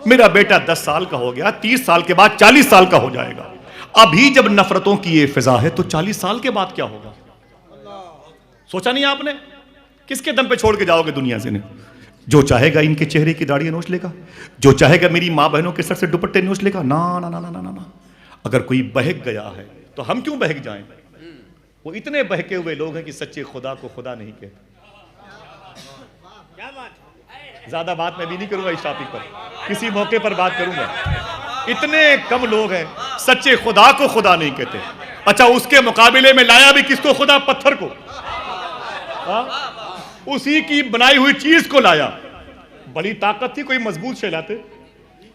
میرا بیٹا 10 سال کا ہو گیا، 30 سال کے بعد 40 سال کا ہو جائے گا. ابھی جب نفرتوں کی یہ فضا ہے تو 40 سال کے بعد کیا ہوگا؟ سوچا نہیں آپ نے؟ کس کے دم پہ چھوڑ کے جاؤ گے دنیا سے؟ نہیں. جو چاہے گا ان کے چہرے کی داڑھی نوچ لے گا، جو چاہے گا میری ماں بہنوں کے سر سے دوپٹے نوچ لے گا. نا نا نا نا نا نا. اگر کوئی بہک گیا ہے تو ہم کیوں بہک جائیں؟ وہ اتنے بہکے ہوئے لوگ ہیں کہ سچے خدا کو خدا نہیں کہتے. زیادہ بات میں بھی نہیں کروں گا اس ٹاپک پر، کسی موقع پر بات کروں گا. اتنے کم لوگ ہیں سچے خدا کو خدا نہیں کہتے. اچھا اس کے مقابلے میں لایا بھی کس کو خدا؟ پتھر کو. اسی کی بنائی ہوئی چیز کو لایا. بڑی طاقت تھی، کوئی مضبوط شے لاتے،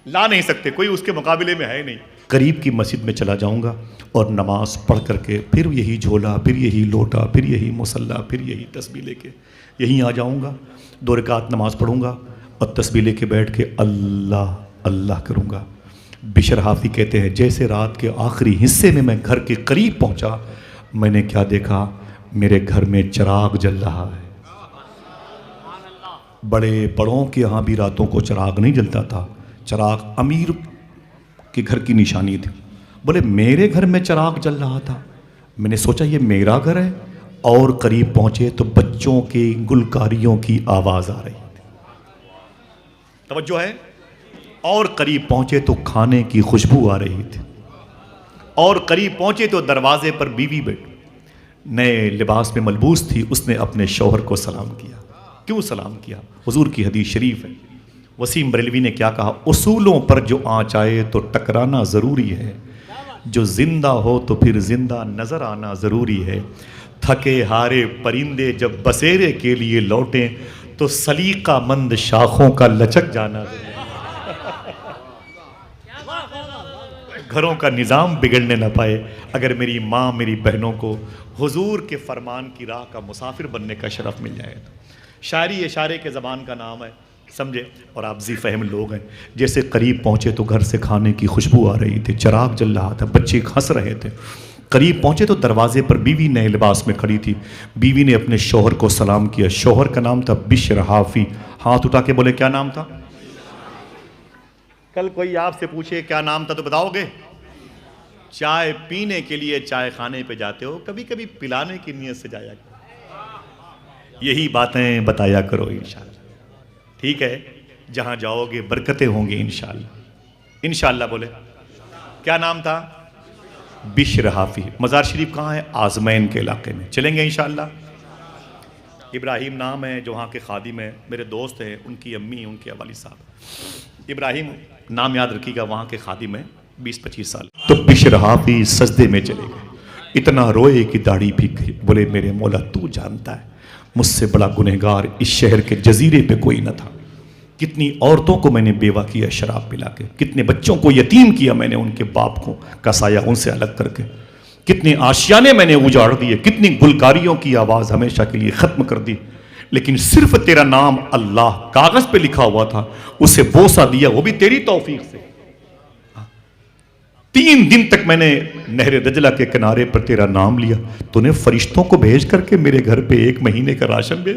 لا نہیں سکتے، کوئی اس کے مقابلے میں ہے نہیں. قریب کی مسجد میں چلا جاؤں گا اور نماز پڑھ کر کے پھر یہی جھولا، پھر یہی لوٹا، پھر یہی مصلی، پھر یہی تسبیح لے کے یہیں آ جاؤں گا. 2 رکعت نماز پڑھوں گا اور تسبیح لے کے بیٹھ کے اللہ اللہ کروں گا. بشر حافی کہتے ہیں جیسے رات کے آخری حصے میں گھر کے قریب پہنچا، میں نے کیا دیکھا؟ میرے گھر میں چراغ جل رہا ہے. بڑے بڑوں کے ہاں بھی راتوں کو چراغ نہیں جلتا تھا، چراغ امیر کے گھر کی نشانی تھی. بولے میرے گھر میں چراغ جل رہا تھا. میں نے سوچا یہ میرا گھر ہے، اور قریب پہنچے تو بچوں کی گلکاریوں کی آواز آ رہی تھی. توجہ ہے؟ اور قریب پہنچے تو کھانے کی خوشبو آ رہی تھی. اور قریب پہنچے تو دروازے پر بیوی بیٹھی نئے لباس میں ملبوس تھی. اس نے اپنے شوہر کو سلام کیا. کیوں سلام کیا؟ حضور کی حدیث شریف ہے. وسیم بریلوی نے کیا کہا؟ اصولوں پر جو آنچ آئے تو ٹکرانا ضروری ہے، جو زندہ ہو تو پھر زندہ نظر آنا ضروری ہے. تھکے ہارے پرندے جب بسیرے کے لیے لوٹیں تو سلیقہ مند شاخوں کا لچک جانا ضروری ہے. گھروں کا نظام بگڑنے نہ پائے. اگر میری ماں میری بہنوں کو حضور کے فرمان کی راہ کا مسافر بننے کا شرف مل جائے تو. شاعری اشارے کے زبان کا نام ہے، سمجھے؟ اور آپ ذی فہم لوگ ہیں. جیسے قریب پہنچے تو گھر سے کھانے کی خوشبو آ رہی تھی، چراغ جل رہا تھا، بچے ہنس رہے تھے. قریب پہنچے تو دروازے پر بیوی نئے لباس میں کھڑی تھی. بیوی نے اپنے شوہر کو سلام کیا. شوہر کا نام تھا بشر حافی. ہاتھ اٹھا کے بولے کیا نام تھا؟ کل کوئی آپ سے پوچھے کیا نام تھا تو بتاؤ گے؟ چائے پینے کے لیے چائے خانے پہ جاتے ہو، کبھی کبھی پلانے کی نیت سے جایا کرو. یہی باتیں بتایا کرو انشاءاللہ. ٹھیک ہے؟ جہاں جاؤ گے برکتیں ہوں گی انشاءاللہ. انشاءاللہ بولے. کیا نام تھا؟ بشر حافی. مزار شریف کہاں ہے؟ آزمین کے علاقے میں. چلیں گے انشاءاللہ. ابراہیم نام ہے جو وہاں کے خادم ہیں، میرے دوست ہیں، ان کی امی، ان کے والد صاحب. ابراہیم نام یاد رکھیے گا، وہاں کے خادم ہیں، 20-25 سال. تو بشر حافی سجدے میں چلے گئے. اتنا روئے کہ داڑھی بھیگ گئی. بولے میرے مولا تو جانتا ہے مجھ سے بڑا گنہگار اس شہر کے جزیرے پہ کوئی نہ تھا. کتنی عورتوں کو میں نے بیوہ کیا شراب پلا کے، کتنے بچوں کو یتیم کیا میں نے ان کے باپ کو کا سایہ ان سے الگ کر کے، کتنے آشیانے میں نے اجاڑ دیے، کتنی گلکاریوں کی آواز ہمیشہ کے لیے ختم کر دی. لیکن صرف تیرا نام اللہ کاغذ پہ لکھا ہوا تھا، اسے بوسہ دیا، وہ بھی تیری توفیق سے. 3 دن تک میں نے نہر دجلہ کے کنارے پر تیرا نام لیا. تو نے فرشتوں کو بھیج کر کے میرے گھر پہ 1 مہینے کا راشن بھیج.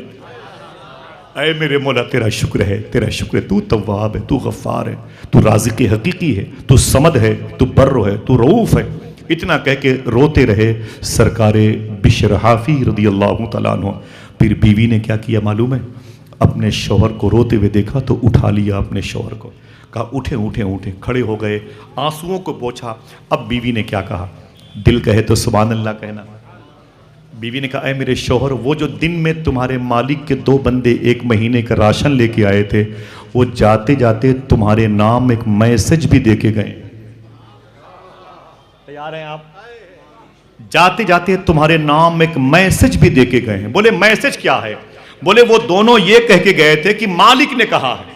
اے میرے مولا تیرا شکر ہے، تیرا شکر ہے. تو تواب ہے، تو غفار ہے، تو رازق حقیقی ہے، تو صمد ہے، تو بر ہے، تو رؤوف ہے. اتنا کہہ کے روتے رہے سرکار بشر حافی رضی اللہ تعالیٰ عنہ. پھر بیوی نے کیا کیا معلوم ہے؟ اپنے شوہر کو روتے ہوئے دیکھا تو اٹھا لیا اپنے شوہر کو. کہا اٹھیں اٹھیں اٹھیں. کھڑے ہو گئے، آنسوؤں کو پوچھا. اب بیوی نے کیا کہا؟ دل کہے تو سبحان اللہ کہنا. بیوی نے کہا اے میرے شوہر، وہ جو دن میں تمہارے مالک کے 2 بندے 1 مہینے کا راشن لے کے آئے تھے، وہ جاتے جاتے تمہارے نام ایک میسج بھی دے کے گئے. تیار ہیں آپ؟ جاتے جاتے تمہارے نام ایک میسج بھی دے کے گئے ہیں. بولے میسج کیا ہے؟ بولے وہ دونوں یہ کہہ کے گئے تھے کہ مالک نے کہا ہے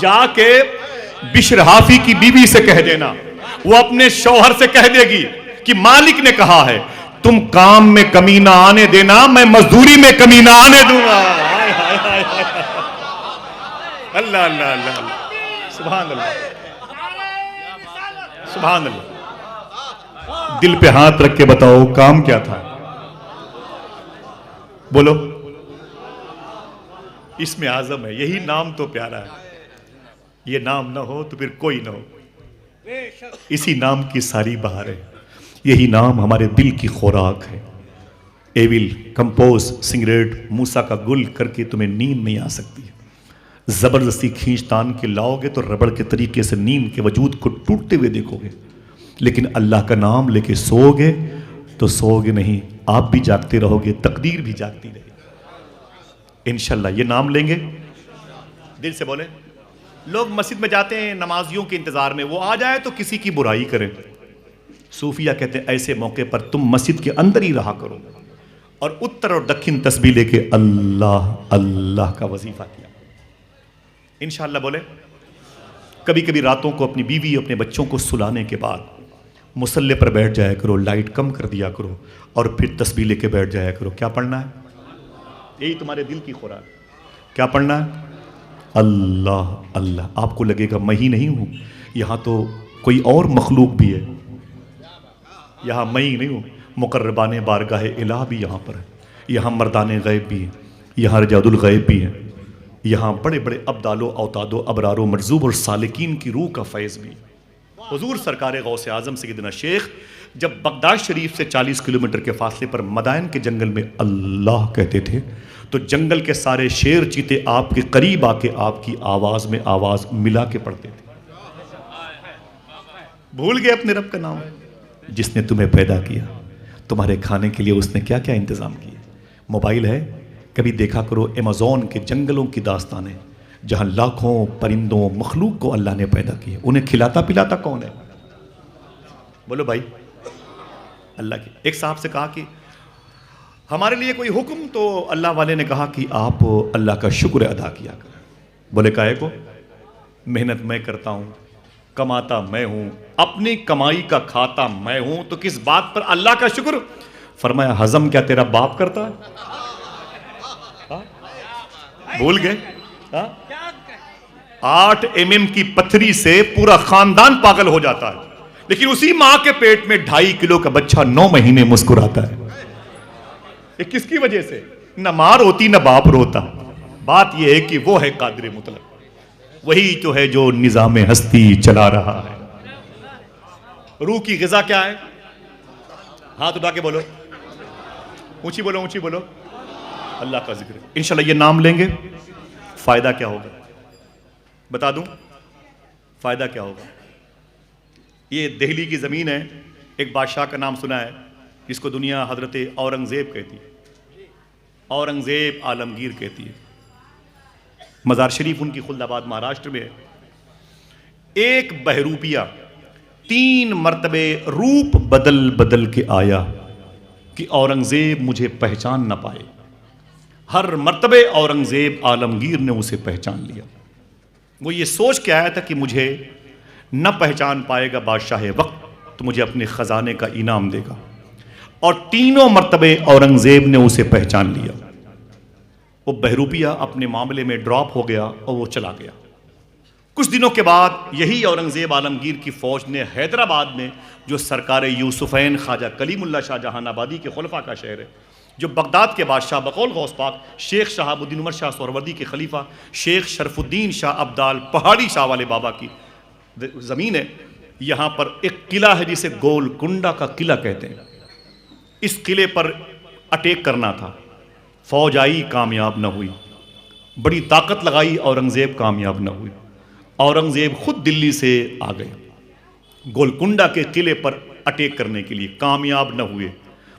جا کے بشر حافی کی بیوی سے کہہ دینا، وہ اپنے شوہر سے کہہ دے گی کہ مالک نے کہا ہے تم کام میں کمی نہ آنے دینا، میں مزدوری میں کمی نہ آنے دوں گا. اللہ اللہ اللہ سبحان اللہ سبحان اللہ. دل پہ ہاتھ رکھ کے بتاؤ کام کیا تھا؟ بولو. اسم اعظم ہے، یہی نام تو پیارا ہے. یہ نام نہ ہو تو پھر کوئی نہ ہو. اسی نام کی ساری بہار ہے. یہی نام ہمارے دل کی خوراک ہے. ایول کمپوز سگریٹ موسیٰ کا گل کر کے تمہیں نیند نہیں آ سکتی. زبردستی کھینچ تان کے لاؤ گے تو ربڑ کے طریقے سے نیند کے وجود کو ٹوٹتے ہوئے دیکھو گے. لیکن اللہ کا نام لے کے سو گے تو سو گے نہیں, آپ بھی جاگتے رہو گے, تقدیر بھی جاگتی رہے گی انشاءاللہ. یہ نام لیں گے, دل سے بولیں. لوگ مسجد میں جاتے ہیں نمازیوں کے انتظار میں, وہ آ جائے تو کسی کی برائی کریں. صوفیہ کہتے ہیں ایسے موقع پر تم مسجد کے اندر ہی رہا کرو اور اتر اور دکھن تسبیح لے کے اللہ اللہ کا وظیفہ کیا انشاءاللہ. بولے کبھی کبھی راتوں کو اپنی بیوی اپنے بچوں کو سلانے کے بعد مصلے پر بیٹھ جایا کرو, لائٹ کم کر دیا کرو اور پھر تسبیح لے کے بیٹھ جایا کرو. کیا پڑھنا ہے؟ یہی تمہارے دل کی خوراک. کیا پڑھنا ہے؟ اللہ اللہ. آپ کو لگے گا میں ہی نہیں ہوں, یہاں تو کوئی اور مخلوق بھی ہے. یہاں میں ہی نہیں ہوں, مقربان بارگاہ الہ بھی یہاں پر ہے, یہاں مردان غیب بھی ہیں, یہاں رجال الغیب بھی ہیں, یہاں بڑے بڑے ابدال و اوتاد و ابرار و مرزوب اور سالکین کی روح کا فیض بھی. حضور سرکار غوث اعظم سیدنا شیخ جب بغداد شریف سے 40 کلومیٹر کے فاصلے پر مدائن کے جنگل میں اللہ کہتے تھے تو جنگل کے سارے شیر چیتے آپ کے قریب آ کے آپ کی آواز میں آواز ملا کے پڑھتے تھے. بھول گئے اپنے رب کا نام, جس نے تمہیں پیدا کیا. تمہارے کھانے کے لیے اس نے کیا کیا انتظام کیا. موبائل ہے, کبھی دیکھا کرو ایمیزون کے جنگلوں کی داستانیں جہاں لاکھوں پرندوں مخلوق کو اللہ نے پیدا کیا. انہیں کھلاتا پلاتا کون ہے؟ بولو بھائی. اللہ کی. ایک صاحب سے کہا کہ ہمارے لیے کوئی حکم, تو اللہ والے نے کہا کہ آپ اللہ کا شکر ادا کیا کریں. بولے کاہے کو؟ محنت میں کرتا ہوں, کماتا میں ہوں, اپنی کمائی کا کھاتا میں ہوں, تو کس بات پر اللہ کا شکر؟ فرمایا ہضم کیا تیرا باپ کرتا ہے؟ بھول گئے. 8 mm کی پتھری سے پورا خاندان پاگل ہو جاتا ہے, لیکن اسی ماں کے پیٹ میں 2.5 کلو کا بچہ 9 مہینے مسکراتا ہے. یہ کس کی وجہ سے؟ نہ ماں روتی نہ باپ روتا. بات یہ ہے کہ وہ ہے قادر مطلق, وہی تو ہے جو نظام ہستی چلا رہا ہے. روح کی غذا کیا ہے؟ ہاتھ اٹھا کے بولو, اونچی بولو, اونچی بولو. اللہ کا ذکر. انشاءاللہ یہ نام لیں گے, فائدہ کیا ہوگا بتا دوں؟ فائدہ کیا ہوگا؟ یہ دہلی کی زمین ہے, ایک بادشاہ کا نام سنا ہے جس کو دنیا حضرت اورنگزیب کہتی ہے, اورنگزیب عالمگیر کہتی ہے. مزار شریف ان کی خلد آباد مہاراشٹر میں ہے. ایک بہروپیہ 3 مرتبے روپ بدل بدل کے آیا کہ اورنگزیب مجھے پہچان نہ پائے. ہر مرتبے اورنگزیب عالمگیر نے اسے پہچان لیا. وہ یہ سوچ کے آیا تھا کہ مجھے نہ پہچان پائے گا بادشاہ وقت تو مجھے اپنے خزانے کا انعام دے گا, اور 3 مرتبے اورنگزیب نے اسے پہچان لیا. وہ بہروپیہ اپنے معاملے میں ڈراپ ہو گیا اور وہ چلا گیا. کچھ دنوں کے بعد یہی اورنگزیب عالمگیر کی فوج نے حیدرآباد میں, جو سرکار یوسفین خواجہ کلیم اللہ شاہ جہان آبادی کے خلفاء کا شہر ہے, جو بغداد کے بادشاہ بقول غوث پاک شیخ شہاب الدین عمر شاہ سہروردی کے خلیفہ شیخ شرف الدین شاہ ابدال پہاڑی شاہ والے بابا کی زمین ہے, یہاں پر ایک قلعہ ہے جسے گول کنڈا کا قلعہ کہتے ہیں. اس قلعے پر اٹیک کرنا تھا, فوج آئی کامیاب نہ ہوئی, بڑی طاقت لگائی اورنگزیب کامیاب نہ ہوئی. اورنگزیب خود دلی سے آ گئے گولکنڈا کے قلعے پر اٹیک کرنے کے لیے, کامیاب نہ ہوئے.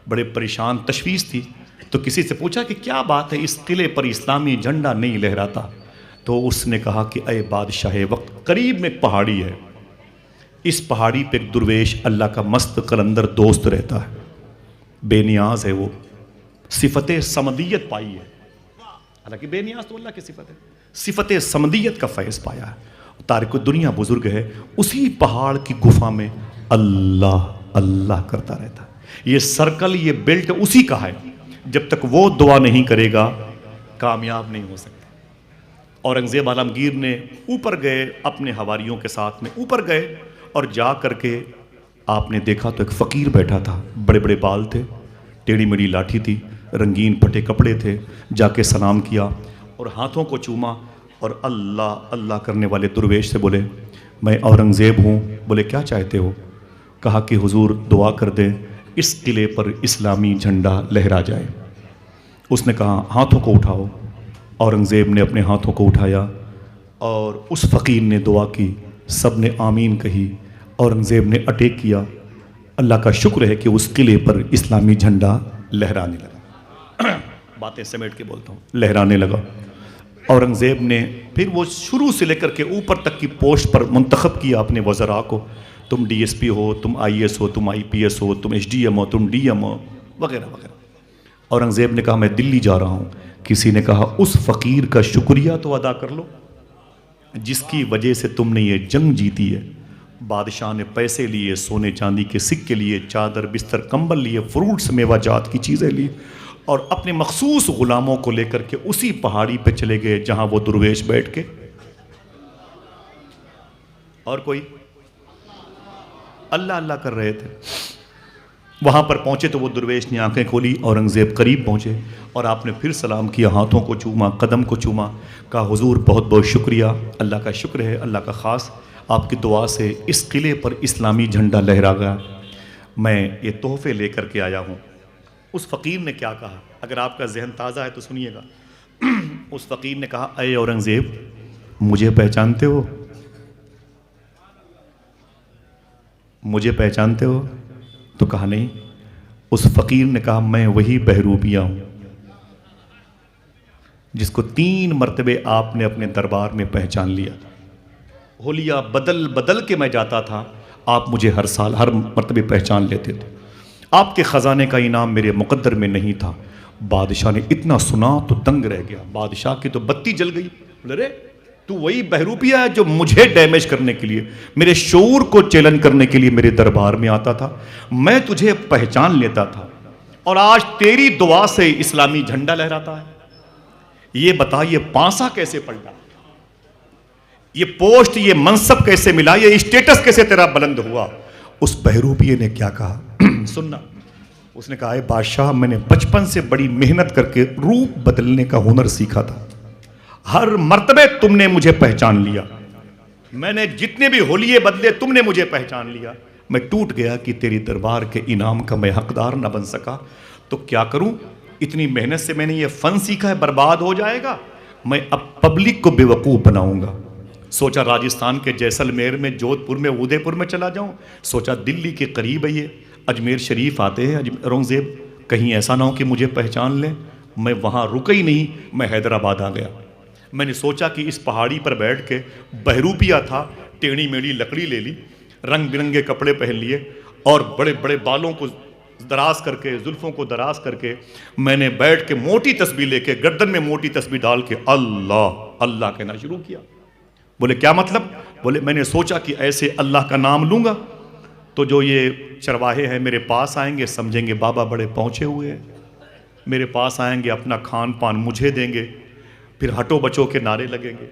بڑے پریشان, تشویش تھی, تو کسی سے پوچھا کہ کیا بات ہے اس قلعے پر اسلامی جھنڈا نہیں لہراتا؟ تو اس نے کہا کہ اے بادشاہ وقت, قریب میں ایک پہاڑی ہے, اس پہاڑی پہ ایک درویش اللہ کا مست قلندر دوست رہتا ہے, بے نیاز ہے, وہ صفت سمدیت پائی ہے. حالانکہ بے نیاز تو اللہ کی صفت ہے, صفت سمدیت کا فیض پایا ہے. تارک الدنیا بزرگ ہے, اسی پہاڑ کی گفا میں اللہ اللہ کرتا رہتا ہے. یہ سرکل, یہ بیلٹ اسی کا ہے. جب تک وہ دعا نہیں کرے گا کامیاب نہیں ہو سکتا. اورنگزیب عالمگیر نے اوپر گئے, اپنے حواریوں کے ساتھ میں اوپر گئے, اور جا کر کے آپ نے دیکھا تو ایک فقیر بیٹھا تھا, بڑے بڑے بال تھے, ٹیڑھی میڑھی لاٹھی تھی, رنگین پھٹے کپڑے تھے. جا کے سلام کیا اور ہاتھوں کو چوما. اور اللہ اللہ کرنے والے درویش سے بولے میں اورنگزیب ہوں. بولے کیا چاہتے ہو؟ کہا کہ حضور دعا کر دیں اس قلعے پر اسلامی جھنڈا لہرا جائے. اس نے کہا ہاتھوں کو اٹھاؤ. اورنگزیب نے اپنے ہاتھوں کو اٹھایا اور اس فقیر نے دعا کی. سب نے آمین کہی. اورنگزیب نے اٹیک کیا. اللہ کا شکر ہے کہ اس قلعے پر اسلامی جھنڈا لہرانے لگا. باتیں سمیٹ کے بولتا ہوں, لہرانے لگا. اورنگزیب نے پھر وہ شروع سے لے کر کے اوپر تک کی پوسٹ پر منتخب کیا اپنے وزراء کو. تم ڈی ایس پی ہو, تم آئی ایس ہو, تم آئی پی ایس ہو, تم ایچ ڈی ایم ہو, تم ڈی ایم ہو, وغیرہ وغیرہ. اورنگزیب نے کہا میں دلی جا رہا ہوں. کسی نے کہا اس فقیر کا شکریہ تو ادا کر لو جس کی وجہ سے تم نے یہ جنگ جیتی ہے. بادشاہ نے پیسے لیے, سونے چاندی کے سکے لیے, چادر بستر کمبل لیے, فروٹس میوہ جات کی چیزیں لی اور اپنے مخصوص غلاموں کو لے کر کے اسی پہاڑی پہ چلے گئے جہاں وہ درویش بیٹھ کے. اور کوئی اللہ اللہ کر رہے تھے. وہاں پر پہنچے تو وہ درویش نے آنکھیں کھولی. اورنگزیب قریب پہنچے اور آپ نے پھر سلام کیا, ہاتھوں کو چوما, قدم کو چوما. کہا حضور بہت بہت شکریہ, اللہ کا شکر ہے, اللہ کا خاص آپ کی دعا سے اس قلعے پر اسلامی جھنڈا لہرا گیا. میں یہ تحفے لے کر کے آیا ہوں. اس فقیر نے کیا کہا, اگر آپ کا ذہن تازہ ہے تو سنیے گا. اس فقیر نے کہا اے اورنگزیب مجھے پہچانتے ہو؟ مجھے پہچانتے ہو؟ تو کہا نہیں. اس فقیر نے کہا میں وہی بہروپیہ ہوں جس کو 3 مرتبے آپ نے اپنے دربار میں پہچان لیا. حلیہ بدل بدل کے میں جاتا تھا, آپ مجھے ہر سال ہر مرتبے پہچان لیتے تھے. آپ کے خزانے کا انعام میرے مقدر میں نہیں تھا. بادشاہ نے اتنا سنا تو دنگ رہ گیا. بادشاہ کی تو بتی جل گئی. ارے تو وہی بہروپیہ ہے جو مجھے ڈیمیج کرنے کے لیے, میرے شعور کو چیلنج کرنے کے لیے میرے دربار میں آتا تھا. میں تجھے پہچان لیتا تھا اور آج تیری دعا سے اسلامی جھنڈا لہراتا ہے. یہ بتا یہ پانسا کیسے پلٹا, یہ پوسٹ, یہ منصب کیسے ملا, یہ اسٹیٹس کیسے تیرا بلند ہوا؟ اس بہروپیے نے کیا کہا سننا. اس نے کہا اے بادشاہ میں نے بچپن سے بڑی محنت کر کے روپ بدلنے کا ہنر سیکھا تھا. ہر مرتبے تم نے مجھے پہچان لیا. میں نے جتنے بھی ہولیے بدلے تم نے مجھے پہچان لیا. میں ٹوٹ گیا کہ تیری دربار کے انعام کا میں حقدار نہ بن سکا. تو کیا کروں, اتنی محنت سے میں نے یہ فن سیکھا ہے, برباد ہو جائے گا. میں اب پبلک کو بے وقوف بناؤں گا. سوچا راجستھان کے جیسلمیر میں, جودھ پور میں, ادے پور میں چلا جاؤں. سوچا دلی کے قریب ہے یہ, اجمیر شریف آتے ہیں. اورنگزیب کہیں ایسا نہ ہو کہ مجھے پہچان لیں. میں وہاں رکا ہی نہیں, میں حیدرآباد آ گیا. میں نے سوچا کہ اس پہاڑی پر بیٹھ کے, بہروپیہ تھا, ٹیڑھی میڑھی لکڑی لے لی, رنگ برنگے کپڑے پہن لیے اور بڑے بڑے بالوں کو دراز کر کے, زلفوں کو دراز کر کے میں نے بیٹھ کے موٹی تسبیح لے کے, گردن میں موٹی تسبیح ڈال کے اللہ اللہ کہنا شروع کیا. بولے کیا مطلب؟ بولے میں نے سوچا کہ ایسے اللہ کا نام لوں گا تو جو یہ چرواہے ہیں میرے پاس آئیں گے, سمجھیں گے بابا بڑے پہنچے ہوئے ہیں. میرے پاس آئیں گے, اپنا کھان پان مجھے دیں گے, پھر ہٹو بچو کے نعرے لگیں گے,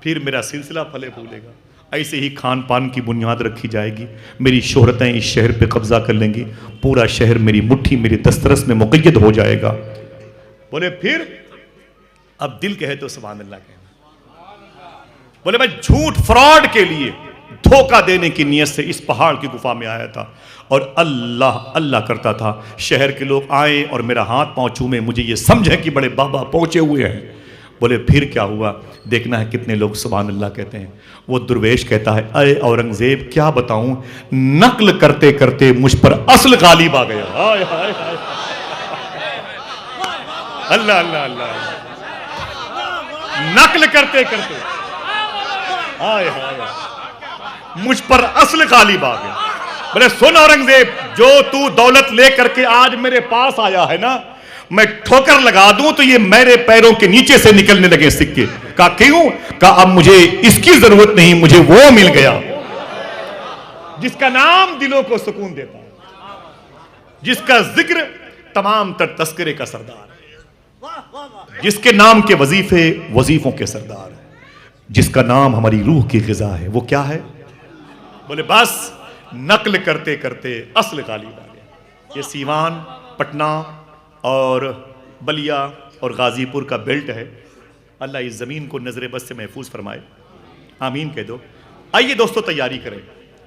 پھر میرا سلسلہ پھلے پھولے گا. ایسے ہی کھان پان کی بنیاد رکھی جائے گی. میری شہرتیں اس شہر پہ قبضہ کر لیں گی. پورا شہر میری مٹھی, میری دسترس میں مقید ہو جائے گا. بولے پھر اب دل کہے تو سبحان اللہ کہنا. بولے میں جھوٹ فراڈ کے لیے, دھوکہ دینے کی نیت سے اس پہاڑ کی گفا میں آیا تھا اور اللہ اللہ کرتا تھا. شہر کے لوگ آئیں اور میرا ہاتھ پاؤں چومیں, مجھے یہ سمجھیں کہ بڑے بابا پہنچے ہوئے ہیں. بولے پھر کیا ہوا, دیکھنا ہے کتنے لوگ سبحان اللہ کہتے ہیں. وہ درویش کہتا ہے اے اورنگزیب کیا بتاؤں, نقل کرتے کرتے مجھ پر اصل غالب آ گیا. ہائے ہائے ہائے, اللہ اللہ اللہ, نقل کرتے کرتے ہائے ہائے مجھ پر اصل غالب آ گیا. بولے سن اورنگزیب, جو تو دولت لے کر کے آج میرے پاس آیا ہے نا, میں ٹھوکر لگا دوں تو یہ میرے پیروں کے نیچے سے نکلنے لگے سکے. کہا کیوں؟ کہا اب مجھے اس کی ضرورت نہیں, مجھے وہ مل گیا جس کا نام دلوں کو سکون دیتا ہے, جس کا ذکر تمام تر تذکرے کا سردار ہے, جس کے نام کے وظیفے وظیفوں کے سردار ہے, جس کا نام ہماری روح کی غذا ہے. وہ کیا ہے؟ بولے بس نقل کرتے کرتے اصل غالب آ گیا. یہ سیوان, پٹنہ اور بلیا اور غازی پور کا بیلٹ ہے. اللہ اس زمین کو نظر بد سے محفوظ فرمائے، آمین کہہ دو۔ آئیے دوستو تیاری کریں،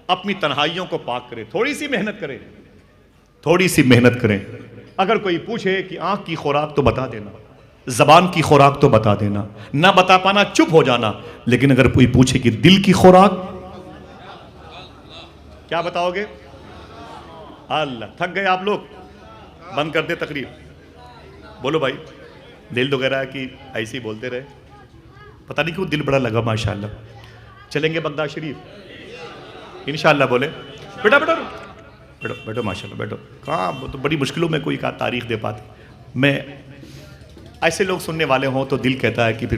اپنی تنہائیوں کو پاک کریں، تھوڑی سی محنت کریں، تھوڑی سی محنت کریں۔ اگر کوئی پوچھے کہ آنکھ کی خوراک تو بتا دینا، زبان کی خوراک تو بتا دینا، نہ بتا پانا چپ ہو جانا، لیکن اگر کوئی پوچھے کہ دل کی خوراک کیا بتاؤ گے؟ اللہ، تھک گئے آپ لوگ؟ بند کر دے تقریر، بولو بھائی، دل تو کہہ رہا ہے کہ ایسے ہی بولتے رہے، پتہ نہیں کیوں دل بڑا لگا ماشاءاللہ۔ چلیں گے بغداد شریف انشاءاللہ، بولے بیٹا بیٹا بیٹھو بیٹھو ماشاءاللہ بیٹھو۔ کہاں تو بڑی مشکلوں میں کوئی کہا تاریخ دے پاتے، میں ایسے لوگ سننے والے ہوں تو دل کہتا ہے کہ پھر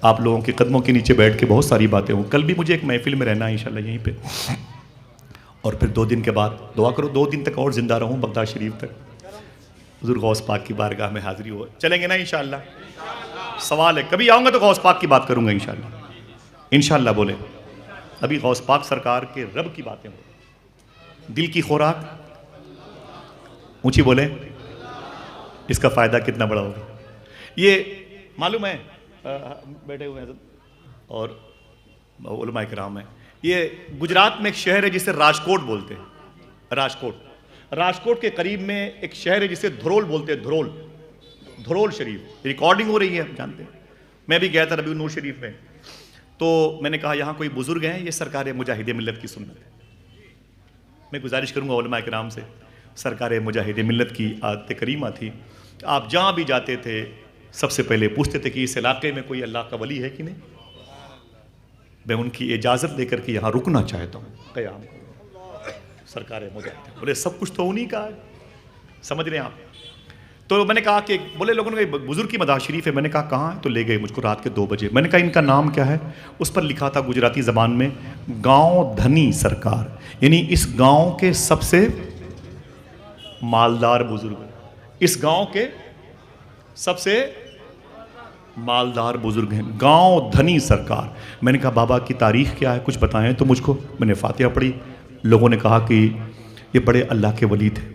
آپ لوگوں کے قدموں کے نیچے بیٹھ کے بہت ساری باتیں ہوں۔ کل بھی مجھے ایک محفل میں رہنا ہے انشاءاللہ یہیں پہ، اور پھر 2 دن کے بعد دعا کرو 2 دن تک اور زندہ رہوں بغداد شریف تک، حضور غوث پاک کی بارگاہ میں حاضری ہو۔ چلیں گے نا انشاءاللہ؟ سوال ہے، کبھی آؤں گا تو غوث پاک کی بات کروں گا انشاءاللہ، انشاءاللہ بولے۔ ابھی غوث پاک سرکار کے رب کی باتیں ہوں، دل کی خوراک اونچی بولے، اس کا فائدہ کتنا بڑا ہوگا؟ یہ معلوم ہے، بیٹھے ہوئے ہیں اور علماء کرام ہیں، یہ گجرات میں ایک شہر ہے جسے راجکوٹ بولتے ہیں، راجکوٹ کے قریب میں ایک شہر ہے جسے دھرول بولتے ہیں، دھرول شریف۔ ریکارڈنگ ہو رہی ہے، جانتے ہیں، میں بھی گیا تھا ربیع النور شریف میں، تو میں نے کہا یہاں کوئی بزرگ ہیں، یہ سرکار مجاہد ملت کی سنت ہے۔ میں گزارش کروں گا علماء کرام سے، سرکار مجاہد ملت کی عادت کریمہ تھی، آپ جہاں بھی جاتے تھے سب سے پہلے پوچھتے تھے کہ اس علاقے میں کوئی اللہ کا ولی ہے کہ نہیں، میں ان کی اجازت لے کر کے یہاں رکنا چاہتا ہوں قیام کو۔ سرکار مجاہد بولے سب کچھ تو انہی کا ہے، سمجھ رہے ہیں آپ؟ تو میں نے کہا کہ بولے لوگوں نے بزرگ کی مداح شریف ہے، میں نے کہا کہاں ہے؟ تو لے گئے مجھ کو رات کے 2 بجے، میں نے کہا ان کا نام کیا ہے؟ اس پر لکھا تھا گجراتی زبان میں گاؤں دھنی سرکار، یعنی اس گاؤں کے سب سے مالدار بزرگ، اس گاؤں کے سب سے مالدار بزرگ ہیں، گاؤں دھنی سرکار۔ میں نے کہا بابا کی تاریخ کیا ہے، کچھ بتائیں تو مجھ کو۔ میں نے فاتحہ پڑھی، لوگوں نے کہا کہ یہ بڑے اللہ کے ولی تھے،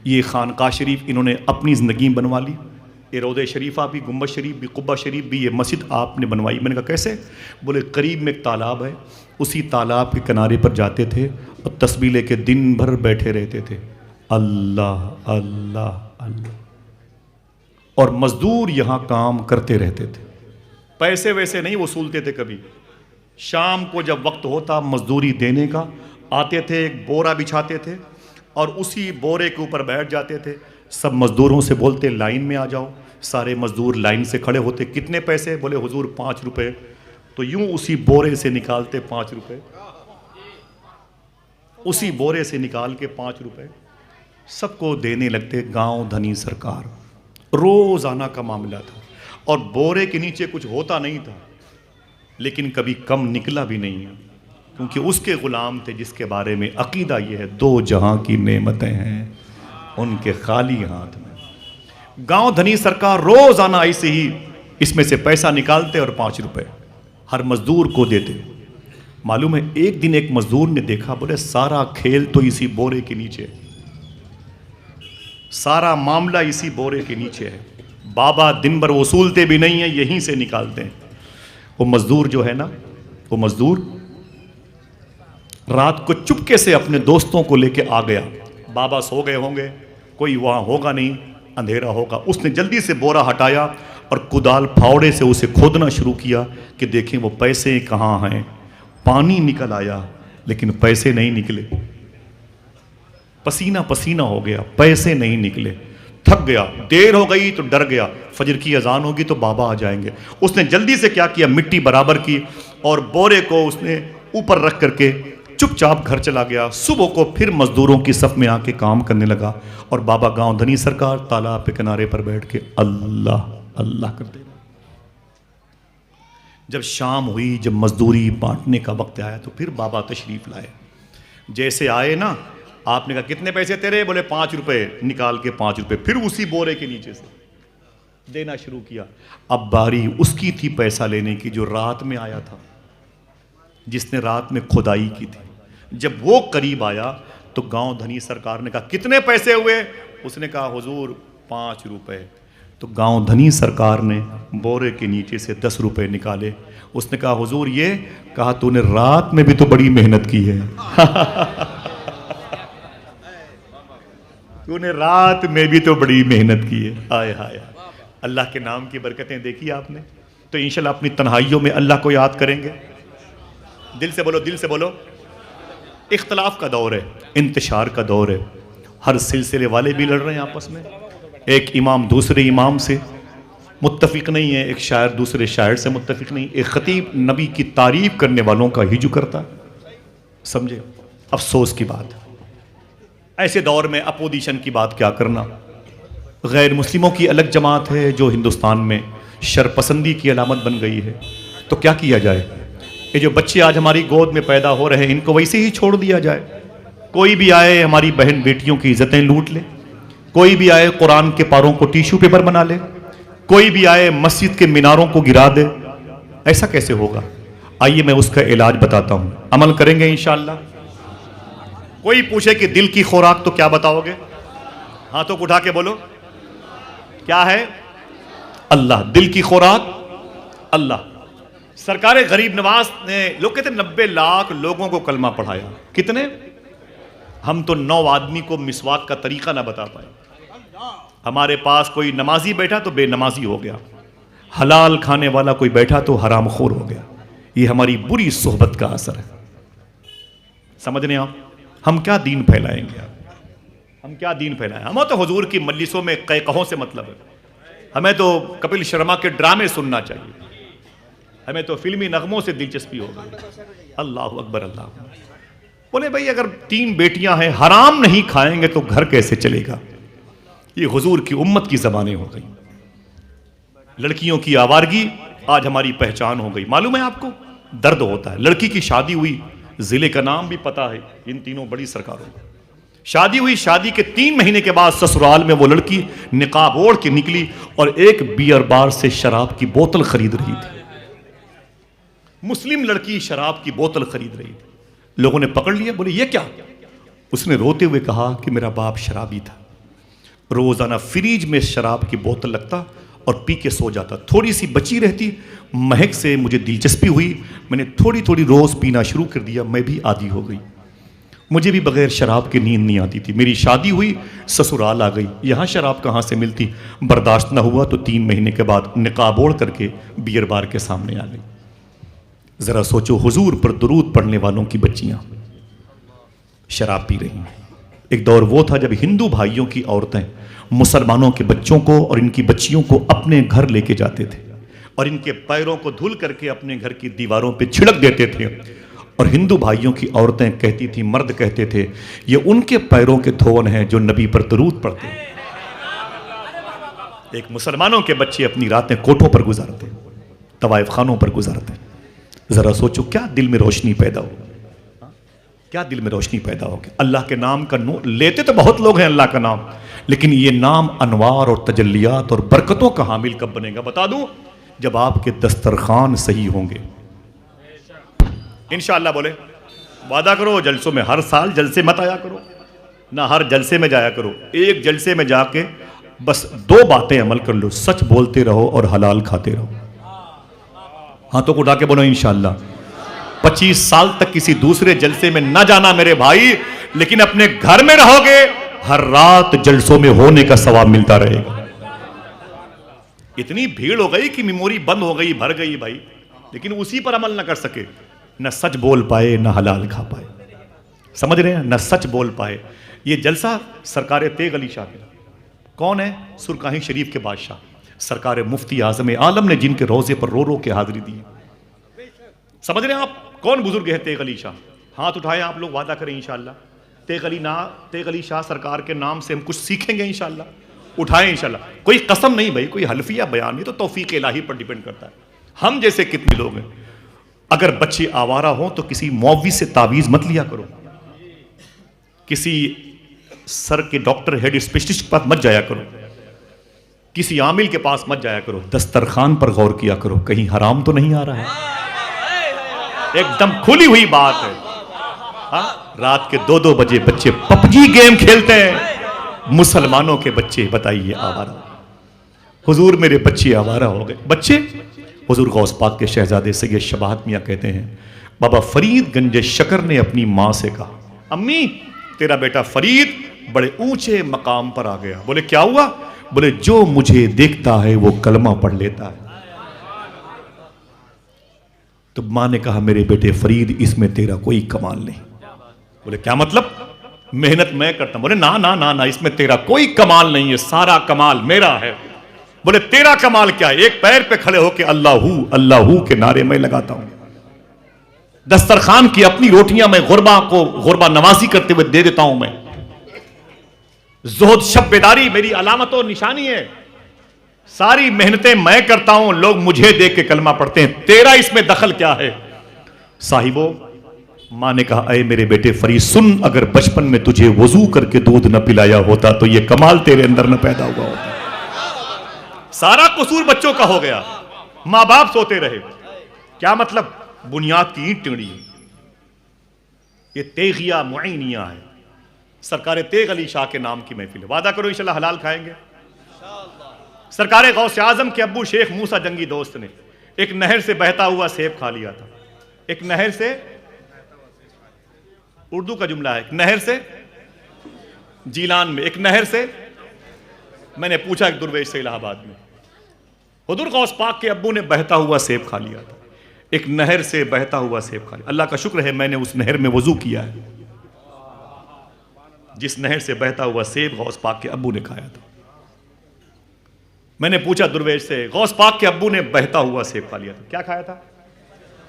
یہ خانقاہ شریف انہوں نے اپنی زندگی بنوا لی، یہ روضہ شریفہ بھی، گنبد شریف بھی، قبہ شریف بھی، یہ مسجد آپ نے بنوائی۔ میں نے کہا کیسے؟ بولے قریب میں ایک تالاب ہے، اسی تالاب کے کنارے پر جاتے تھے اور تسبیح لے کے دن بھر بیٹھے رہتے تھے، اللہ اللہ اللہ، اور مزدور یہاں کام کرتے رہتے تھے، پیسے ویسے نہیں وصولتے تھے کبھی۔ شام کو جب وقت ہوتا مزدوری دینے کا، آتے تھے، ایک بورا بچھاتے تھے اور اسی بورے کے اوپر بیٹھ جاتے تھے، سب مزدوروں سے بولتے لائن میں آ جاؤ، سارے مزدور لائن سے کھڑے ہوتے، کتنے پیسے؟ بولے حضور 5 روپے، تو یوں اسی بورے سے نکالتے 5 روپے، اسی بورے سے نکال کے 5 روپے سب کو دینے لگتے۔ گاؤں دھنی سرکار، روزانہ کا معاملہ تھا، اور بورے کے نیچے کچھ ہوتا نہیں تھا، لیکن کبھی کم نکلا بھی نہیں ہے، کیونکہ اس کے غلام تھے جس کے بارے میں عقیدہ یہ ہے 2 جہاں کی نعمتیں ہیں ان کے خالی ہاتھ میں۔ گاؤں دھنی سرکار روزانہ ایسے ہی اس میں سے پیسہ نکالتے اور 5 روپے ہر مزدور کو دیتے۔ معلوم ہے ایک دن ایک مزدور نے دیکھا، بولے سارا کھیل تو اسی بورے کے نیچے، سارا معاملہ اسی بورے کے نیچے ہے، بابا دن بھر وصولتے بھی نہیں ہیں، یہیں سے نکالتے ہیں۔ وہ مزدور جو ہے نا، وہ مزدور رات کو چپکے سے اپنے دوستوں کو لے کے آ گیا، بابا سو گئے ہوں گے، کوئی وہاں ہوگا نہیں، اندھیرا ہوگا، اس نے جلدی سے بورا ہٹایا اور کدال پھاوڑے سے اسے کھودنا شروع کیا کہ دیکھیں وہ پیسے کہاں ہیں۔ پانی نکل آیا لیکن پیسے نہیں نکلے، پسینہ پسینہ ہو گیا، پیسے نہیں نکلے، تھک گیا، دیر ہو گئی تو ڈر گیا، فجر کی اذان ہوگی تو بابا آ جائیں گے۔ اس نے جلدی سے کیا کیا، مٹی برابر کی اور بورے کو اس نے اوپر رکھ کر کے چپ چاپ گھر چلا گیا۔ صبح کو پھر مزدوروں کی صف میں آ کے کام کرنے لگا، اور بابا گاؤں دھنی سرکار تالاب کے کنارے پر بیٹھ کے اللہ اللہ کرتے۔ جب شام ہوئی، جب مزدوری بانٹنے کا وقت آیا تو پھر بابا تشریف لائے۔ جیسے آئے نا، آپ نے کہا کتنے پیسے تیرے؟ بولے 5 روپے، نکال کے 5 روپے پھر اسی بورے کے نیچے سے دینا شروع کیا۔ اب باری اس کی تھی پیسہ لینے کی جو رات میں آیا تھا، جس نے رات میں کھدائی کی تھی۔ جب وہ قریب آیا تو گاؤں دھنی سرکار نے کہا کتنے پیسے ہوئے؟ اس نے کہا حضور 5 روپے۔ تو گاؤں دھنی سرکار نے بورے کے نیچے سے 10 روپے نکالے. اس نے کہا حضور یہ کہا تو نے رات میں بھی تو بڑی محنت کی ہے. تو نے رات میں بھی تو بڑی محنت کی ہے. ہائے ہائے اللہ کے نام کی برکتیں دیکھی آپ نے. تو انشاءاللہ اپنی تنہائیوں میں اللہ کو یاد کریں گے. دل سے بولو, دل سے بولو. اختلاف کا دور ہے, انتشار کا دور ہے, ہر سلسلے والے بھی لڑ رہے ہیں آپس میں. ایک امام دوسرے امام سے متفق نہیں ہے, ایک شاعر دوسرے شاعر سے متفق نہیں, ایک خطیب نبی کی تعریف کرنے والوں کا ہجو کرتا. سمجھے, افسوس کی بات. ایسے دور میں اپوزیشن کی بات کیا کرنا. غیر مسلموں کی الگ جماعت ہے جو ہندوستان میں شرپسندی کی علامت بن گئی ہے. تو کیا کیا جائے؟ یہ جو بچے آج ہماری گود میں پیدا ہو رہے ہیں ان کو ویسے ہی چھوڑ دیا جائے. کوئی بھی آئے ہماری بہن بیٹیوں کی عزتیں لوٹ لے, کوئی بھی آئے قرآن کے پاروں کو ٹیشو پیپر بنا لے, کوئی بھی آئے مسجد کے میناروں کو گرا دے. ایسا کیسے ہوگا؟ آئیے میں اس کا علاج بتاتا ہوں, عمل کریں گے انشاءاللہ. کوئی پوچھے کہ دل کی خوراک تو کیا بتاؤ گے؟ ہاتھوں کو اٹھا کے بولو کیا ہے؟ اللہ. دل کی خوراک اللہ. سرکار غریب نواز نے, لوگ کہتے ہیں 90 لاکھ لوگوں کو کلمہ پڑھایا. کتنے؟ ہم تو 9 آدمی کو مسواک کا طریقہ نہ بتا پائے. ہمارے پاس کوئی نمازی بیٹھا تو بے نمازی ہو گیا, حلال کھانے والا کوئی بیٹھا تو حرام خور ہو گیا. یہ ہماری بری صحبت کا اثر ہے. سمجھ رہے ہیں آپ؟ ہم کیا دین پھیلائیں گے؟ ہم کیا دین پھیلائیں؟ ہمیں تو حضور کی مجلسوں میں قہقہوں سے مطلب ہے. ہمیں تو کپل شرما کے ڈرامے سننا چاہیے. ہمیں تو فلمی نغموں سے دلچسپی ہو گئی. اللہ اکبر اللہ. بولے بھائی اگر 3 بیٹیاں ہیں حرام نہیں کھائیں گے تو گھر کیسے چلے گا؟ یہ حضور کی امت کی زبانیں ہو گئی. لڑکیوں کی آوارگی آج ہماری پہچان ہو گئی. معلوم ہے آپ کو درد ہوتا ہے. لڑکی کی شادی ہوئی, ضلع کا نام بھی پتا ہے ان تینوں بڑی سرکاروں کو. شادی ہوئی, شادی کے 3 مہینے کے بعد سسرال میں وہ لڑکی نقاب اوڑھ کے نکلی اور ایک بیئر بار سے شراب کی بوتل خرید رہی تھی. مسلم لڑکی شراب کی بوتل خرید رہی تھی. لوگوں نے پکڑ لیا, بولے یہ کیا؟ اس نے روتے ہوئے کہا کہ میرا باپ شرابی تھا, روزانہ فریج میں شراب کی بوتل لگتا اور پی کے سو جاتا. تھوڑی سی بچی رہتی, مہک سے مجھے دلچسپی ہوئی, میں نے تھوڑی تھوڑی روز پینا شروع کر دیا, میں بھی عادی ہو گئی. مجھے بھی بغیر شراب کے نیند نہیں آتی تھی. میری شادی ہوئی, سسرال آ گئی, یہاں شراب کہاں سے ملتی؟ برداشت نہ ہوا تو 3 مہینے کے بعد نقاب اوڑھ کر کے بیئر بار کے سامنے آ گئی. ذرا سوچو, حضور پر درود پڑھنے والوں کی بچیاں شراب پی رہی ہیں. ایک دور وہ تھا جب ہندو بھائیوں کی عورتیں مسلمانوں کے بچوں کو اور ان کی بچیوں کو اپنے گھر لے کے جاتے تھے اور ان کے پیروں کو دھل کر کے اپنے گھر کی دیواروں پہ چھڑک دیتے تھے. اور ہندو بھائیوں کی عورتیں کہتی تھیں, مرد کہتے تھے, یہ ان کے پیروں کے دھون ہیں جو نبی پر درود پڑھتے ہیں. ایک مسلمانوں کے بچے اپنی راتیں کوٹھوں پر گزارتے, طوائف خانوں پر گزارتے. ذرا سوچو کیا دل میں روشنی پیدا ہو, کیا دل میں روشنی پیدا ہو. اللہ کے نام کا نور لیتے تو بہت لوگ ہیں اللہ کا نام, لیکن یہ نام انوار اور تجلیات اور برکتوں کا حامل کب بنے گا؟ بتا دوں, جب آپ کے دسترخوان صحیح ہوں گے انشاءاللہ. بولے وعدہ کرو جلسوں میں, ہر سال جلسے مت آیا کرو, نہ ہر جلسے میں جایا کرو. ایک جلسے میں جا کے بس 2 باتیں عمل کر لو, سچ بولتے رہو اور حلال کھاتے رہو. ہاتھوں کو اٹھا کے بولو انشاءاللہ. 25 سال تک کسی دوسرے جلسے میں نہ جانا میرے بھائی, لیکن اپنے گھر میں رہو گے ہر رات جلسوں میں ہونے کا ثواب ملتا رہے گا. اتنی بھیڑ ہو گئی کہ میموری بند ہو گئی, بھر گئی بھائی, لیکن اسی پر عمل نہ کر سکے. نہ سچ بول پائے نہ حلال کھا پائے. سمجھ رہے ہیں, نہ سچ بول پائے. یہ جلسہ سرکار تیغ علی شاہ کا, کون ہے؟ سرکاہی شریف کے بادشاہ سرکار مفتی اعظم عالم نے جن کے روزے پر رو رو کے حاضری دی. سمجھ رہے ہیں آپ کون بزرگ ہے تیغ علی شاہ؟ ہاتھ اٹھائیں آپ لوگ, وعدہ کریں انشاءاللہ. تیغ علی شاہ سرکار کے نام سے ہم کچھ سیکھیں گے انشاءاللہ. اٹھائیں انشاءاللہ. کوئی قسم نہیں بھائی, کوئی حلفیہ بیان نہیں, تو توفیق الہی پر ڈیپینڈ کرتا ہے. ہم جیسے کتنے لوگ ہیں, اگر بچے آوارہ ہوں تو کسی مولوی سے تعویذ مت لیا کرو, کسی سر کے ڈاکٹر ہیڈ اسپیشلسٹ کے پاس مت جایا کرو, کسی عامل کے پاس مت جایا کرو. دسترخوان پر غور کیا کرو, کہیں حرام تو نہیں آ رہا ہے. ایک دم کھلی ہوئی بات ہے. رات کے 2-2 بجے بچے پب جی گیم کھیلتے ہیں, مسلمانوں کے بچے, بتائیے آوارہ. حضور میرے بچے آوارہ ہو گئے. بچے؟ حضور غوث پاک کے شہزادے سید شباہت میاں کہتے ہیں بابا فرید گنج شکر نے اپنی ماں سے کہا امی تیرا بیٹا فرید بڑے اونچے مقام پر آ گیا. بولے کیا ہوا؟ بولے جو مجھے دیکھتا ہے وہ کلمہ پڑھ لیتا ہے. تو ماں نے کہا میرے بیٹے فرید اس میں تیرا کوئی کمال نہیں. بولے کیا مطلب؟ محنت میں کرتا ہوں. بولے نا نا نا نا اس میں تیرا کوئی کمال نہیں ہے, سارا کمال میرا ہے. بولے تیرا کمال کیا ہے؟ ایک پیر پہ کھڑے ہو کے اللہ ہو کے نعرے میں لگاتا ہوں. دسترخوان کی اپنی روٹیاں میں غربا نوازی کرتے ہوئے دے دیتا ہوں. میں زہد شب بیداری میری علامت و نشانی ہے. ساری محنتیں میں کرتا ہوں, لوگ مجھے دیکھ کے کلمہ پڑھتے ہیں, تیرا اس میں دخل کیا ہے؟ صاحبو ماں نے کہا اے میرے بیٹے فرید سن, اگر بچپن میں تجھے وضو کر کے دودھ نہ پلایا ہوتا تو یہ کمال تیرے اندر نہ پیدا ہوا ہوتا. سارا قصور بچوں کا ہو گیا, ماں باپ سوتے رہے. کیا مطلب؟ بنیاد کی اینٹ ٹنگڑی ہے. یہ تیغیہ معینیہ ہے. سرکار تیغ علی شاہ کے نام کی محفل ہے. وعدہ کرو انشاءاللہ حلال کھائیں گے. سرکار غوث اعظم کے ابو شیخ موسیٰ جنگی دوست نے ایک نہر سے بہتا ہوا سیب کھا لیا تھا. ایک نہر سے, اردو کا جملہ ہے, ایک نہر سے, جیلان میں ایک نہر سے. میں نے پوچھا ایک درویش سے الہ آباد میں, حضور غوث پاک کے ابو نے بہتا ہوا سیب کھا لیا تھا. ایک نہر سے بہتا ہوا سیب کھا لیا. اللہ کا شکر ہے میں نے اس نہر میں وضو کیا ہے جس نہر سے بہتا ہوا سیب غوث پاک کے ابو نے کھایا تھا. میں نے پوچھا درویش سے غوث پاک کے ابو نے بہتا ہوا سیب کھا لیا تھا, کیا کھایا تھا؟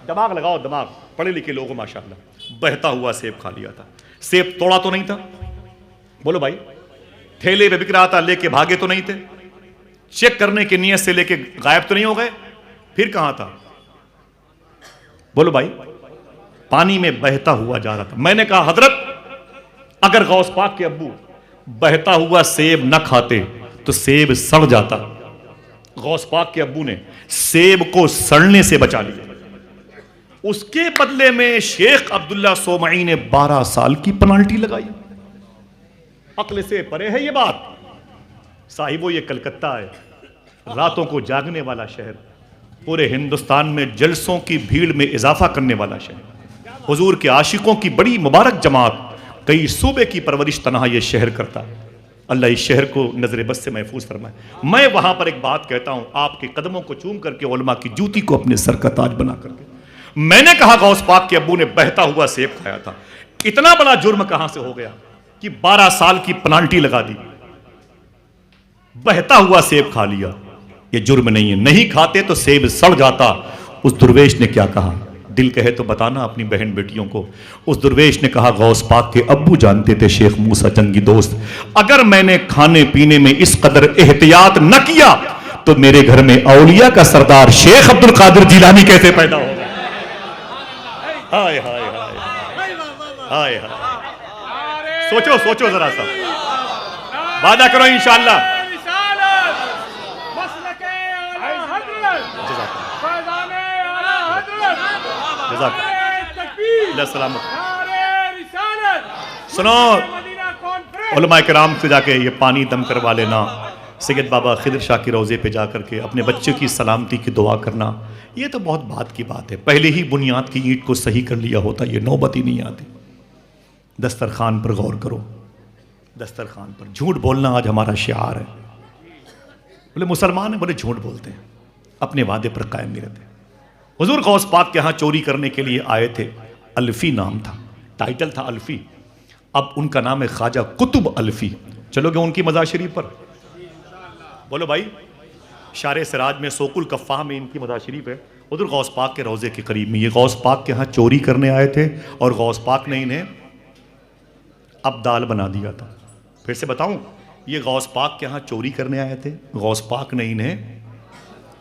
دماغ لگاؤ, دماغ, پڑھے لکھے لوگ ماشاءاللہ. بہتا ہوا سیب کھا لیا تھا. سیب توڑا تو نہیں تھا؟ بولو بھائی. ٹھیلے پہ بک رہا تھا, لے کے بھاگے تو نہیں تھے؟ چیک کرنے کی نیت سے لے کے غائب تو نہیں ہو گئے؟ پھر کہاں تھا؟ بولو بھائی. پانی میں بہتا ہوا جا رہا تھا. میں نے کہا حضرت اگر غوث پاک کے ابو بہتا ہوا سیب نہ کھاتے تو سیب سڑ جاتا. غوث پاک کے ابو نے سیب کو سڑنے سے بچا لیا. اس کے بدلے میں شیخ عبداللہ صومعی نے 12 سال کی پنالٹی لگائی. عقل سے پرے ہے یہ بات. صاحبو یہ کلکتہ ہے, راتوں کو جاگنے والا شہر, پورے ہندوستان میں جلسوں کی بھیڑ میں اضافہ کرنے والا شہر, حضور کے عاشقوں کی بڑی مبارک جماعت, کئی صوبے کی پرورش تنہا یہ شہر کرتا ہے. اللہ اس شہر کو نظر بس سے محفوظ فرمائے. میں وہاں پر ایک بات کہتا ہوں, آپ کے قدموں کو چوم کر کے, علماء کی جوتی کو اپنے سر کا تاج بنا کر کے, میں نے کہا غوث پاک کے ابو نے بہتا ہوا سیب کھایا تھا. اتنا بڑا جرم کہاں سے ہو گیا کہ 12 سال کی پنالٹی لگا دی؟ بہتا ہوا سیب کھا لیا, یہ جرم نہیں ہے. نہیں کھاتے تو سیب سڑ جاتا. اس درویش نے کیا کہا؟ دل کہے تو بتانا اپنی بہن بیٹیوں کو. اس درویش نے کہا غوث پاک کے ابو جانتے تھے شیخ موسیٰ جنگی دوست, اگر میں نے کھانے پینے میں اس قدر احتیاط نہ کیا تو میرے گھر میں اولیاء کا سردار شیخ عبد القادر جیلانی کیسے پیدا ہوگا؟ ہائے ہائے ہائے ہائے ہائے. سوچو سوچو ذرا سا. وعدہ کرو انشاءاللہ. سنو علماء کرام سے جا کے یہ پانی دم کروا لینا, سید بابا خضر شاہ کے روضے پہ جا کر کے اپنے بچے کی سلامتی کی دعا کرنا, یہ تو بہت بات کی بات ہے. پہلے ہی بنیاد کی اینٹ کو صحیح کر لیا ہوتا, یہ نوبت ہی نہیں آتی. دسترخوان پر غور کرو. دسترخوان پر جھوٹ بولنا آج ہمارا شعار ہے. بولے مسلمان ہیں, بولے جھوٹ بولتے ہیں, اپنے وعدے پر قائم نہیں رہتے. حضور غوث پاک کے ہاں چوری کرنے کے لیے آئے تھے. الفی نام تھا, ٹائٹل تھا الفی. اب ان کا نام ہے خواجہ قطب الفی. چلو گے ان کی مزار شریف پر؟ بولو بھائی. شارع سراج میں سوق الکفاح میں ان کی مزار شریف ہے, حضور غوث پاک کے روضے کے قریب میں. یہ غوث پاک کے ہاں چوری کرنے آئے تھے اور غوث پاک نے انہیں ابدال بنا دیا تھا. پھر سے بتاؤں, یہ غوث پاک کے ہاں چوری کرنے آئے تھے, غوث پاک نے انہیں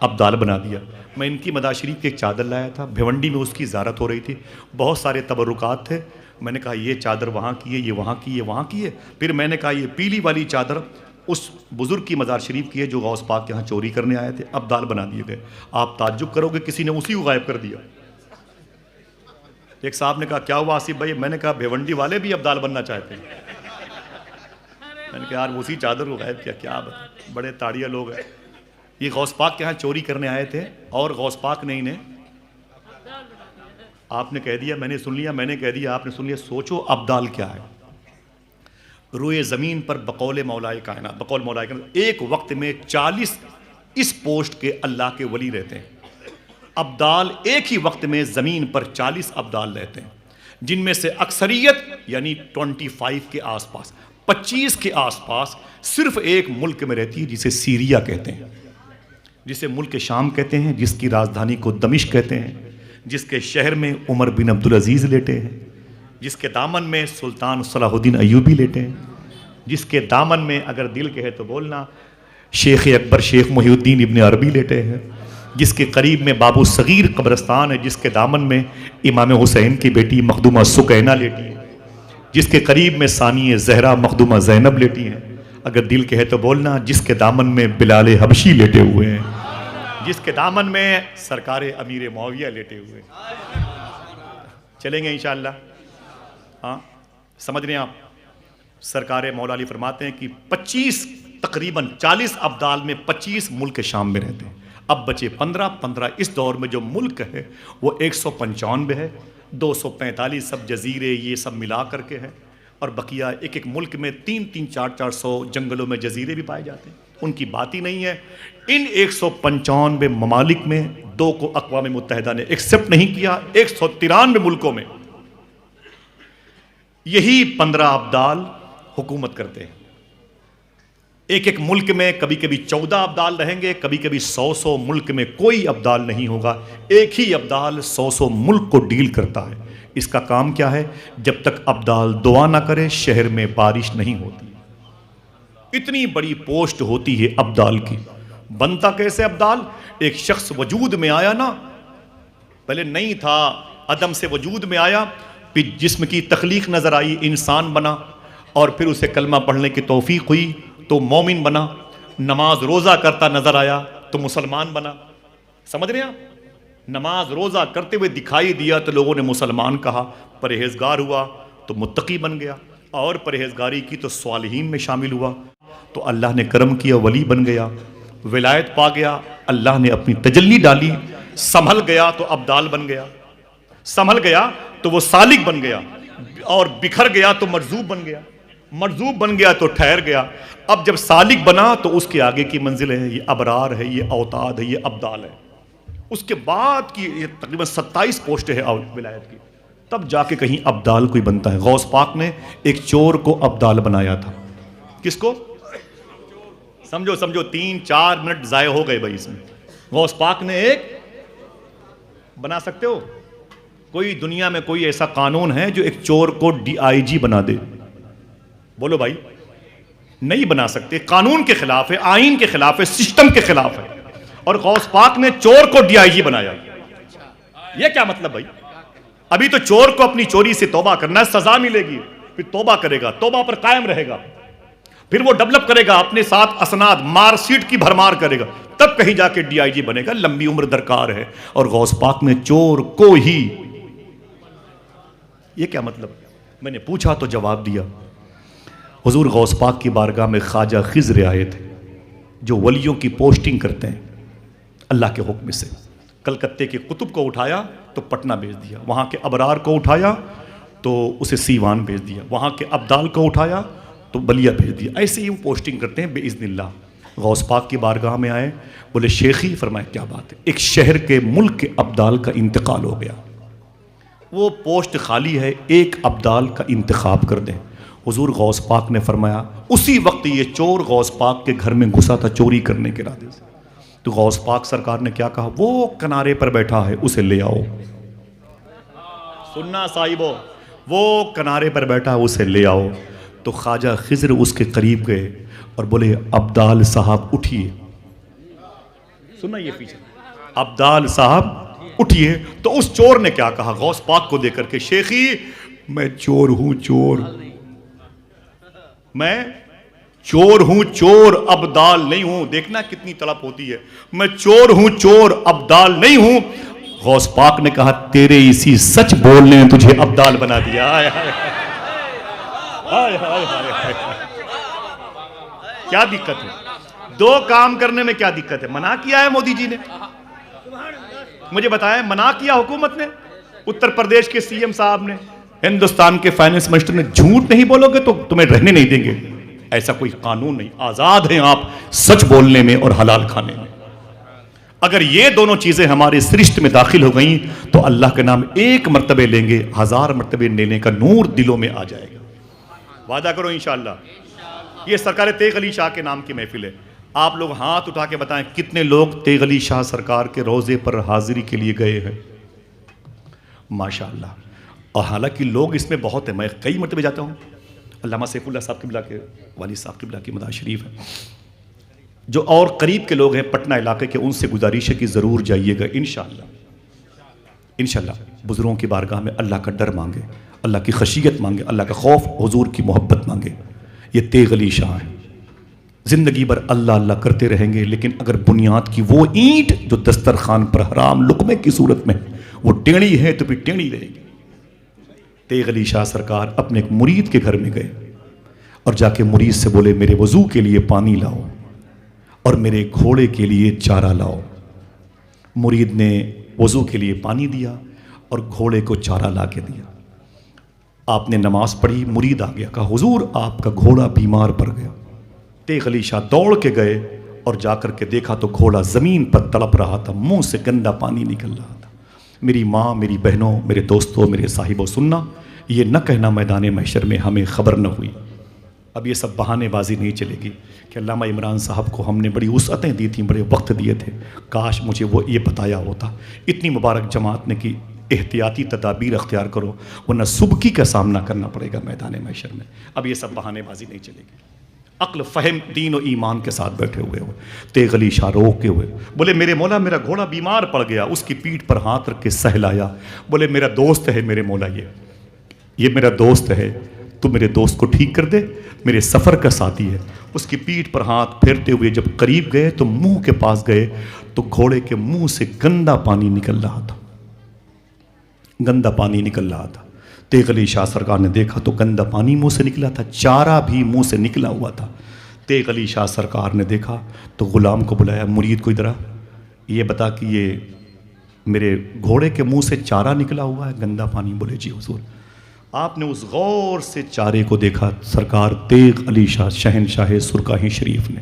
ابدال بنا دیا. میں ان کی مزار شریف کی ایک چادر لایا تھا, بھیونڈی میں اس کی زیارت ہو رہی تھی, بہت سارے تبرکات تھے. میں نے کہا یہ چادر وہاں کی ہے, یہ وہاں کی, یہ وہاں کی ہے. پھر میں نے کہا یہ پیلی والی چادر اس بزرگ کی مزار شریف کی ہے جو غوث پاک کے ہاں چوری کرنے آئے تھے, ابدال بنا دیے گئے. آپ تعجب کرو گے کسی نے اسی کو غائب کر دیا. ایک صاحب نے کہا کیا ہوا آصف بھائی؟ میں نے کہا بھیونڈی والے بھی ابدال بننا چاہتے ہیں. میں نے کہا یار اسی چادر کو غائب کیا, کیا بتا, بڑے تاڑیا لوگ ہیں. یہ غوث پاک کے ہاں چوری کرنے آئے تھے اور غوث پاک نے انہیں، آپ نے کہہ دیا میں نے سن لیا، میں نے کہہ دیا آپ نے سن لیا، سوچو ابدال کیا ہے؟ روئے زمین پر بقول مولا کائنات ایک وقت میں 40 اس پوسٹ کے اللہ کے ولی رہتے ہیں۔ ابدال ایک ہی وقت میں زمین پر 40 ابدال رہتے ہیں، جن میں سے اکثریت یعنی 25 کے آس پاس 25 کے آس پاس صرف ایک ملک میں رہتی ہے جسے سیریا کہتے ہیں، جسے ملک شام کہتے ہیں، جس کی راجدھانی کو دمشق کہتے ہیں، جس کے شہر میں عمر بن عبدالعزیز لیٹے ہیں، جس کے دامن میں سلطان صلاح الدین ایوبی لیٹے ہیں، جس کے دامن میں اگر دل کہے تو بولنا شیخ اکبر شیخ محی الدین ابن عربی لیٹے ہیں، جس کے قریب میں بابو صغیر قبرستان ہے، جس کے دامن میں امام حسین کی بیٹی مخدومہ سکینہ لیٹی ہے، جس کے قریب میں ثانی زہرا مخدومہ زینب لیٹی ہیں، اگر دل کہے تو بولنا جس کے دامن میں بلال حبشی لیٹے ہوئے ہیں، جس کے دامن میں سرکار امیر معاویہ لیٹے ہوئے ہیں۔ چلیں گے انشاءاللہ؟ ہاں سمجھ رہے ہیں آپ؟ سرکار مولا علی فرماتے ہیں کہ 25 تقریباً 40 ابدال میں 25 ملک شام میں رہتے ہیں، اب بچے 15 اس دور میں جو ملک ہے وہ 195 ہے، 245 سب جزیرے یہ سب ملا کر کے ہے، اور بقیہ ایک ایک ملک میں 300 400 جنگلوں میں جزیرے بھی پائے جاتے ہیں، ان کی بات ہی نہیں ہے۔ ان 195 ممالک میں 2 کو اقوام متحدہ نے ایکسپٹ نہیں کیا، 193 ملکوں میں یہی 15 ابدال حکومت کرتے ہیں۔ ایک ایک ملک میں کبھی کبھی 14 ابدال رہیں گے، کبھی کبھی 100 ملک میں کوئی ابدال نہیں ہوگا، ایک ہی ابدال 100 ملک کو ڈیل کرتا ہے۔ اس کا کام کیا ہے؟ جب تک ابدال دعا نہ کرے شہر میں بارش نہیں ہوتی۔ اتنی بڑی پوسٹ ہوتی ہے ابدال کی۔ بنتا کیسے ابدال؟ ایک شخص وجود میں آیا نا، پہلے نہیں تھا، عدم سے وجود میں آیا، پھر جسم کی تخلیق نظر آئی، انسان بنا، اور پھر اسے کلمہ پڑھنے کی توفیق ہوئی تو مومن بنا، نماز روزہ کرتا نظر آیا تو مسلمان بنا۔ سمجھ رہے ہیں آپ؟ نماز روزہ کرتے ہوئے دکھائی دیا تو لوگوں نے مسلمان کہا، پرہیزگار ہوا تو متقی بن گیا، اور پرہیزگاری کی تو صالحین میں شامل ہوا، تو اللہ نے کرم کیا، ولی بن گیا، ولایت پا گیا، اللہ نے اپنی تجلی ڈالی، سنبھل گیا تو ابدال بن گیا، سنبھل گیا تو وہ سالک بن گیا، اور بکھر گیا تو مرزوب بن گیا، مرزوب بن گیا تو ٹھہر گیا۔ اب جب سالک بنا تو اس کے آگے کی منزل ہے، یہ ابرار ہے، یہ اوتاد ہے، یہ ابدال ہے۔ اس کے بعد کی یہ تقریباً 27 پوسٹ ہے ولایت کی، تب جا کے کہیں ابدال کوئی بنتا ہے۔ غوث پاک نے ایک چور کو ابدال بنایا تھا۔ کس کو؟ سمجھو 3-4 منٹ ضائع ہو گئے بھائی اس میں۔ غوث پاک نے ایک بنا سکتے ہو؟ کوئی دنیا میں کوئی ایسا قانون ہے جو ایک چور کو DIG بنا دے؟ بولو بھائی، نہیں بنا سکتے، قانون کے خلاف ہے، آئین کے خلاف ہے، سسٹم کے خلاف ہے، اور غوث پاک نے چور کو DIG بنایا۔ یہ کیا مطلب بھائی؟ ابھی تو چور کو اپنی چوری سے توبہ کرنا ہے، سزا ملے گی، پھر توبہ کرے گا، توبہ پر قائم رہے گا، پھر وہ ڈیولپ کرے گا اپنے ساتھ اسناد، مارک شیٹ کی بھرمار کرے گا، تب کہیں جا کے DIG بنے گا، لمبی عمر درکار ہے۔ اور غوث پاک نے چور کو ہی، یہ کیا مطلب؟ میں نے پوچھا تو جواب دیا۔ حضور غوث پاک کی بارگاہ میں خواجہ خضر آئے تھے، جو ولیوں کی پوسٹنگ کرتے ہیں اللہ کے حکم سے۔ کلکتے کے قطب کو اٹھایا تو پٹنہ بھیج دیا، وہاں کے ابرار کو اٹھایا تو اسے سیوان بھیج دیا، وہاں کے ابدال کو اٹھایا تو بلیا بھیج دیا۔ ایسے ہی وہ پوسٹنگ کرتے ہیں باذن اللہ۔ غوث پاک کی بارگاہ میں آئے، بولے شیخی، فرمائے کیا بات ہے؟ ایک شہر کے ملک کے ابدال کا انتقال ہو گیا، وہ پوسٹ خالی ہے، ایک ابدال کا انتخاب کر دیں۔ حضور غوث پاک نے فرمایا، اسی وقت یہ چور غوث پاک کے گھر میں گھسا تھا چوری کرنے کے ارادے سے، تو غوث پاک سرکار نے کیا کہا؟ وہ کنارے پر بیٹھا ہے، اسے لے آؤ۔ سننا صاحبو، وہ کنارے پر بیٹھا ہے، اسے لے آؤ۔ تو خواجہ خضر اس کے قریب گئے اور بولے ابدال صاحب اٹھیے۔ سننا یہ پیچھے، ابدال صاحب اٹھیے۔ تو اس چور نے کیا کہا غوث پاک کو دیکھ کر کے؟ شیخی میں چور ہوں، چور، میں چور ہوں، چور، ابدال نہیں ہوں۔ دیکھنا کتنی طلب ہوتی ہے، میں چور ہوں، چور، ابدال نہیں ہوں۔ غوث پاک نے کہا تیرے اسی سچ بولنے نے تجھے ابدال بنا دیا۔ آئے آئے آئے آئے آئے آئے، کیا دقت ہے؟ دو کام کرنے میں کیا دقت ہے؟ منع کیا ہے مودی جی نے، مجھے بتائیں منع کیا حکومت نے، اتر پردیش کے سی ایم صاحب نے، ہندوستان کے فائنانس منسٹر نے، جھوٹ نہیں بولو گے تو تمہیں رہنے نہیں دیں گے. ایسا کوئی قانون نہیں، آزاد ہیں آپ سچ بولنے میں اور حلال کھانے میں. اگر یہ دونوں چیزیں ہمارے سرشت میں داخل ہو گئیں تو اللہ کے نام ایک مرتبہ لیں گے، 1000 مرتبہ لینے کا نور دلوں میں آ جائے گا. وعدہ کرو انشاءاللہ. یہ سرکار تیغ علی شاہ کے نام کی محفل ہے. آپ لوگ ہاتھ اٹھا کے بتائیں کتنے لوگ تیغ علی شاہ سرکار کے روزے پر حاضری کے لیے گئے ہیں؟ ماشاءاللہ. اور حالانکہ لوگ اس میں بہت ہیں، میں کئی مرتبہ جاتا ہوں. علامہ سیف اللہ صاحب قبلہ کے والد صاحب قبلہ کی مدار شریف ہے. جو اور قریب کے لوگ ہیں پٹنہ علاقے کے، ان سے گزارش ہے کہ ضرور جائیے گا انشاءاللہ. انشاءاللہ بزرگوں کی بارگاہ میں اللہ کا ڈر مانگے، اللہ کی خشیت مانگے، اللہ کا خوف، حضور کی محبت مانگے. یہ تیغ علی شاہ ہے. زندگی بھر اللہ اللہ کرتے رہیں گے، لیکن اگر بنیاد کی وہ اینٹ جو دسترخوان پر حرام لقمے کی صورت میں وہ ٹیڑھی ہے تو پھر ٹیڑھی رہے گی. تیغ علی شاہ سرکار اپنے ایک مرید کے گھر میں گئے اور جا کے مرید سے بولے میرے وضو کے لیے پانی لاؤ اور میرے گھوڑے کے لیے چارہ لاؤ. مرید نے وضو کے لیے پانی دیا اور گھوڑے کو چارہ لا کے دیا. آپ نے نماز پڑھی، مرید آ گیا، کہا حضور آپ کا گھوڑا بیمار پڑ گیا. تیغ علی شاہ دوڑ کے گئے اور جا کر کے دیکھا تو گھوڑا زمین پر تڑپ رہا تھا، منہ سے گندا پانی نکل رہا تھا. میری ماں، میری بہنوں، میرے دوستوں، میرے صاحبوں، سننا، یہ نہ کہنا میدان محشر میں ہمیں خبر نہ ہوئی. اب یہ سب بہانے بازی نہیں چلے گی کہ علامہ عمران صاحب کو ہم نے بڑی وسعتیں دی تھیں، بڑے وقت دیے تھے، کاش مجھے وہ یہ بتایا ہوتا. اتنی مبارک جماعت نے کی احتیاطی تدابیر اختیار کرو ورنہ سبکی کا سامنا کرنا پڑے گا میدان محشر میں. اب یہ سب بہانے بازی نہیں چلے گی. عقل، فہم، دین و ایمان کے ساتھ بیٹھے ہوئے ہو. تیغ علی شاہ روکے ہوئے بولے میرے مولا میرا گھوڑا بیمار پڑ گیا. اس کی پیٹھ پر ہاتھ رکھ کے سہلایا. بولے میرا دوست ہے میرے مولا، یہ میرا دوست ہے، تو میرے دوست کو ٹھیک کر دے، میرے سفر کا ساتھی ہے. اس کی پیٹھ پر ہاتھ پھیرتے ہوئے جب قریب گئے تو منہ کے پاس گئے تو گھوڑے کے منہ سے گندا پانی نکل رہا تھا، گندا پانی نکل رہا تھا. تیغ علی شاہ سرکار نے دیکھا تو گندا پانی منہ سے نکلا تھا، چارہ بھی منہ سے نکلا ہوا تھا. تیغ علی شاہ سرکار نے دیکھا تو غلام کو بلایا، مرید کو ادھر آ، یہ بتا کہ یہ میرے گھوڑے کے منہ سے چارہ نکلا ہوا ہے گندا پانی. بولے جی حضور. آپ نے اس غور سے چارے کو دیکھا سرکار تیغ علی شاہ شہنشاہ سرکاہی شریف نے،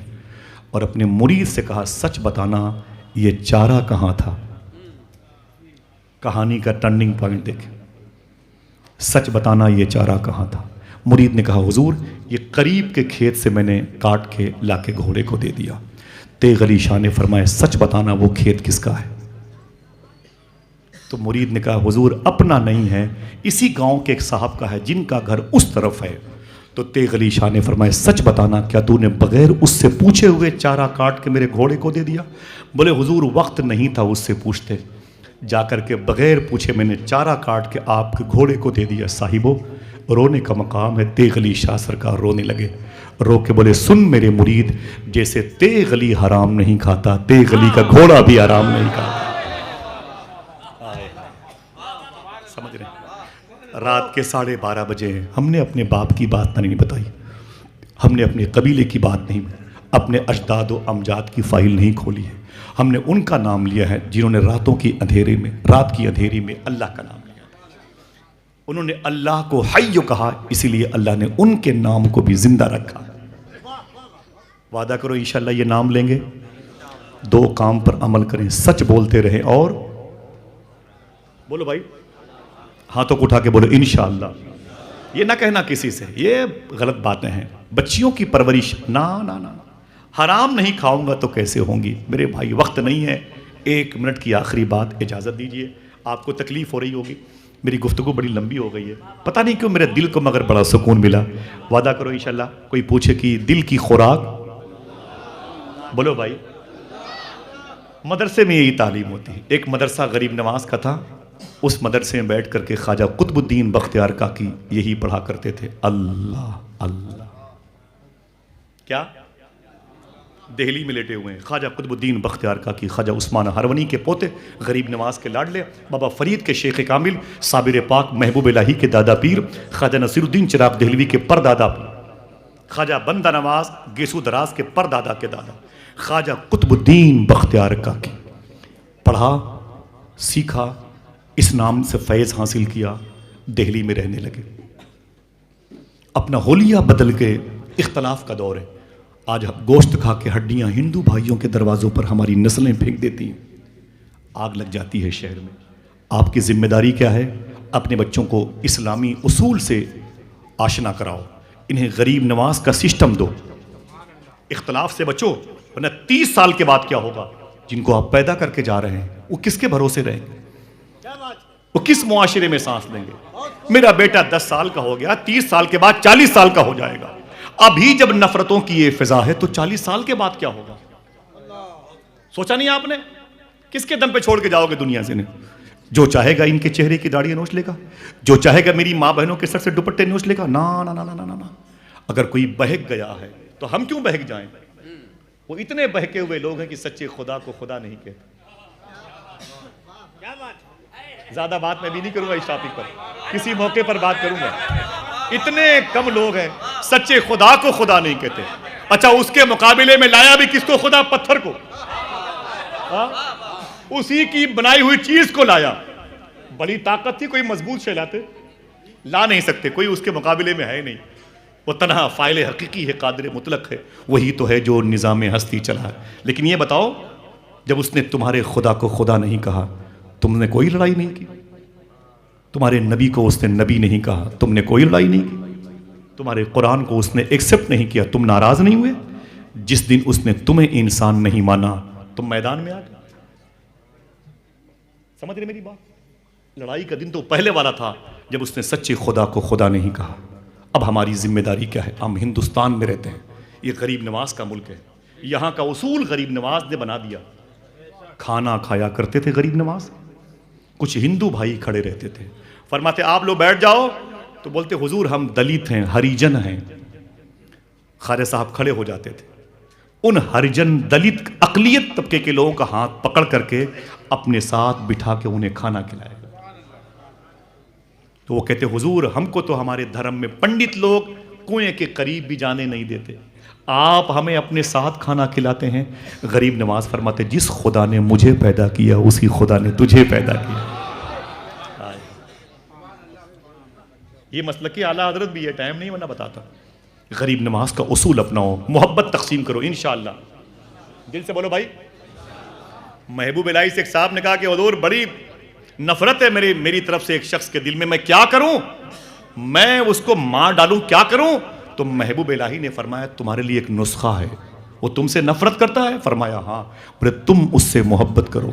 اور اپنے مرید سے کہا سچ بتانا یہ چارہ کہاں تھا. کہانی کا ٹرننگ پوائنٹ دیکھیں، سچ بتانا یہ چارہ کہاں تھا. مرید نے کہا حضور یہ قریب کے کھیت سے میں نے کاٹ کے لا کے گھوڑے کو دے دیا. تیغ علی شاہ نے فرمایا سچ بتانا وہ کھیت کس کا ہے. تو مرید نے کہا حضور اپنا نہیں ہے، اسی گاؤں کے ایک صاحب کا ہے جن کا گھر اس طرف ہے. تو تیغ علی شاہ نے فرمایا سچ بتانا کیا تو نے بغیر اس سے پوچھے ہوئے چارہ کاٹ کے میرے گھوڑے کو دے دیا. بولے حضور وقت نہیں تھا اس سے پوچھتے، جا کر کے بغیر پوچھے میں نے چارہ کاٹ کے آپ کے گھوڑے کو دے دیا. صاحبو رونے کا مقام ہے. تیغ علی شاہ سرکار رونے لگے، رو کے بولے سن میرے مرید، جیسے تیغ علی حرام نہیں کھاتا تیغ علی کا گھوڑا بھی حرام نہیں کھاتا. سمجھ رہے ہیں؟ رات کے 12:30 بجے ہیں، ہم نے اپنے باپ کی بات نہیں بتائی، ہم نے اپنے قبیلے کی بات نہیں، اپنے اجداد و امجاد کی فائل نہیں کھولی ہے. ہم نے ان کا نام لیا ہے جنہوں نے رات کی اندھیری میں اللہ کا نام لیا. انہوں نے اللہ کو حی کہا، اسی لیے اللہ نے ان کے نام کو بھی زندہ رکھا. وعدہ کرو انشاءاللہ یہ نام لیں گے. 2 کام پر عمل کریں، سچ بولتے رہیں اور بولو بھائی ہاتھوں کو اٹھا کے بولو انشاءاللہ. یہ نہ کہنا کسی سے یہ غلط باتیں ہیں. بچیوں کی پرورش نا نا نا، حرام نہیں کھاؤں گا تو کیسے ہوں گی. میرے بھائی وقت نہیں ہے، 1 منٹ کی آخری بات اجازت دیجئے. آپ کو تکلیف ہو رہی ہوگی، میری گفتگو بڑی لمبی ہو گئی ہے، پتہ نہیں کیوں میرے دل کو مگر بڑا سکون ملا. وعدہ کرو انشاءاللہ. کوئی پوچھے کہ دل کی خوراک، بولو بھائی. مدرسے میں یہی تعلیم ہوتی ہے. ایک مدرسہ غریب نواز کا تھا، اس مدرسے میں بیٹھ کر کے خواجہ قطب الدین بختیار کاکی یہی پڑھا کرتے تھے، اللہ اللہ. کیا دہلی میں لیٹے ہوئے ہیں خواجہ قطب الدین بختیار کاکی، خواجہ عثمان ہرونی کے پوتے، غریب نواز کے لاڈلے، بابا فرید کے شیخ کامل، صابر پاک محبوب الہی کے دادا پیر، خواجہ نصیر الدین چراغ دہلوی کے پردادا پیر. خواجہ بندہ نواز گیسو دراز کے پردادا کے دادا خواجہ قطب الدین بختیار کاکی، پڑھا سیکھا، اس نام سے فیض حاصل کیا، دہلی میں رہنے لگے۔ اپنا حلیہ بدل کے، اختلاف کا دور ہے، آج گوشت کھا کے ہڈیاں ہندو بھائیوں کے دروازوں پر ہماری نسلیں پھینک دیتی ہیں، آگ لگ جاتی ہے شہر میں۔ آپ کی ذمہ داری کیا ہے؟ اپنے بچوں کو اسلامی اصول سے آشنا کراؤ، انہیں غریب نواز کا سسٹم دو، اختلاف سے بچو، ورنہ 30 سال کے بعد کیا ہوگا؟ جن کو آپ پیدا کر کے جا رہے ہیں وہ کس کے بھروسے رہیں گے؟ وہ کس معاشرے میں سانس لیں گے؟ میرا بیٹا 10 سال کا ہو گیا، 30 سال کے بعد 40 سال کا ہو جائے گا۔ ابھی جب نفرتوں کی یہ فضا ہے تو 40 سال کے بعد کیا ہوگا؟ سوچا نہیں آپ نے؟ کس کے دم پہ چھوڑ کے جاؤ گے دنیا سے؟ جو چاہے گا ان کے چہرے کی داڑھی نوچ لے گا، جو چاہے گا میری ماں بہنوں کے سر سے دوپٹے نوچ لے گا۔ نا نا نا نا نا نا، اگر کوئی بہک گیا ہے تو ہم کیوں بہک جائیں؟ وہ اتنے بہکے ہوئے لوگ ہیں کہ سچے خدا کو خدا نہیں کہتے۔ زیادہ بات میں بھی نہیں کروں گا اس ٹاپک پر، کسی موقع پر بات کروں گا۔ اتنے کم لوگ ہیں سچے خدا کو خدا نہیں کہتے۔ اچھا، اس کے مقابلے میں لایا بھی کس کو خدا؟ پتھر کو، اسی کی بنائی ہوئی چیز کو لایا۔ بڑی طاقت تھی، کوئی مضبوط شے لاتے، لا نہیں سکتے، کوئی اس کے مقابلے میں ہے نہیں۔ وہ تنہا فاعل حقیقی ہے، قادر مطلق ہے، وہی تو ہے جو نظام ہستی چلا ہے۔ لیکن یہ بتاؤ، جب اس نے تمہارے خدا کو خدا نہیں کہا، تم نے کوئی لڑائی نہیں کی؟ تمہارے نبی کو اس نے نبی نہیں کہا، تم نے کوئی لڑائی نہیں کی؟ تمہارے قرآن کو اس نے ایکسپٹ نہیں کیا، تم ناراض نہیں ہوئے؟ جس دن اس نے تمہیں انسان نہیں مانا، تم میدان میں آ گئے۔ سمجھ رہے میری بات؟ لڑائی کا دن تو پہلے والا تھا جب اس نے سچے خدا کو خدا نہیں کہا۔ اب ہماری ذمہ داری کیا ہے؟ ہم ہندوستان میں رہتے ہیں، یہ غریب نواز کا ملک ہے، یہاں کا اصول غریب نواز نے بنا دیا۔ کھانا کھایا کرتے تھے غریب نواز، کچھ ہندو بھائی کھڑے رہتے تھے، فرماتے آپ لوگ بیٹھ جاؤ، تو بولتے حضور ہم دلت ہیں، ہریجن ہیں۔ خواجہ صاحب کھڑے ہو جاتے تھے، ان ہریجن دلت اقلیت طبقے کے لوگوں کا ہاتھ پکڑ کر کے اپنے ساتھ بٹھا کے انہیں کھانا کھلایا۔ تو وہ کہتے حضور ہم کو تو ہمارے دھرم میں پنڈت لوگ کنویں کے قریب بھی جانے نہیں دیتے، آپ ہمیں اپنے ساتھ کھانا کھلاتے ہیں۔ غریب نواز فرماتے جس خدا نے مجھے پیدا کیا اسی خدا نے تجھے پیدا کیا۔ یہ مسلک کی اعلیٰ حضرت بھی ہے، ٹائم نہیں ورنہ بتاتا۔ غریب نواز کا اصول اپناؤ، محبت تقسیم کرو انشاءاللہ۔ دل سے بولو بھائی۔ محبوب الہی سے ایک صاحب نے کہا کہ حضور بڑی نفرت ہے میری طرف سے ایک شخص کے دل میں، میں کیا کروں؟ میں اس کو مار ڈالوں، کیا کروں؟ تو محبوب الہی نے فرمایا تمہارے لیے ایک نسخہ ہے۔ وہ تم سے نفرت کرتا ہے؟ فرمایا ہاں۔ بولے تم اس سے محبت کرو۔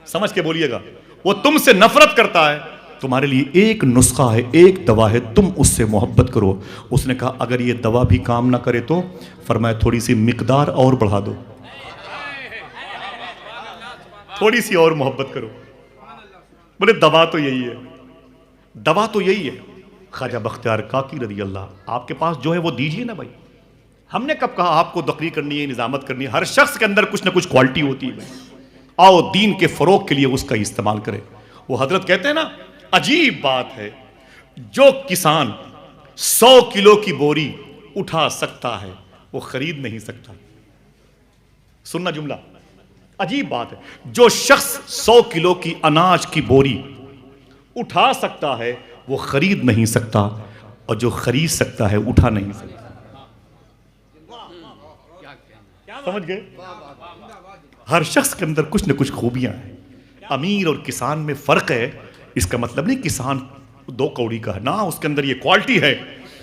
سمجھ کے بولیے گا، وہ تم سے نفرت کرتا ہے، تمہارے لیے ایک نسخہ ہے، ایک دوا ہے، تم اس سے محبت کرو۔ اس نے کہا اگر یہ دوا بھی کام نہ کرے تو؟ فرمایا تھوڑی سی مقدار اور بڑھا دو، تھوڑی سی اور محبت کرو۔ بولے دوا تو یہی ہے، دوا تو یہی ہے۔ خواجہ بختیار کاکی رضی اللہ، آپ کے پاس جو ہے وہ دیجئے نا بھائی۔ ہم نے کب کہا آپ کو تقریر کرنی ہے، نظامت کرنی ہے؟ ہر شخص کے اندر کچھ نہ کچھ کوالٹی ہوتی ہے بھائی، آؤ دین کے فروغ کے لیے اس کا استعمال کرے۔ وہ حضرت کہتے ہیں نا، عجیب بات ہے، جو کسان 100 کلو کی بوری اٹھا سکتا ہے وہ خرید نہیں سکتا۔ سننا جملہ، عجیب بات ہے، جو شخص 100 کلو کی اناج کی بوری اٹھا سکتا ہے وہ خرید نہیں سکتا، اور جو خرید سکتا ہے اٹھا نہیں سکتا۔ سمجھ گئے؟ ہر شخص کے اندر کچھ نہ کچھ خوبیاں ہیں۔ امیر اور کسان میں فرق ہے، اس کا مطلب نہیں کسان 2 کوڑی کا ہے، نہ، اس کے اندر یہ کوالٹی ہے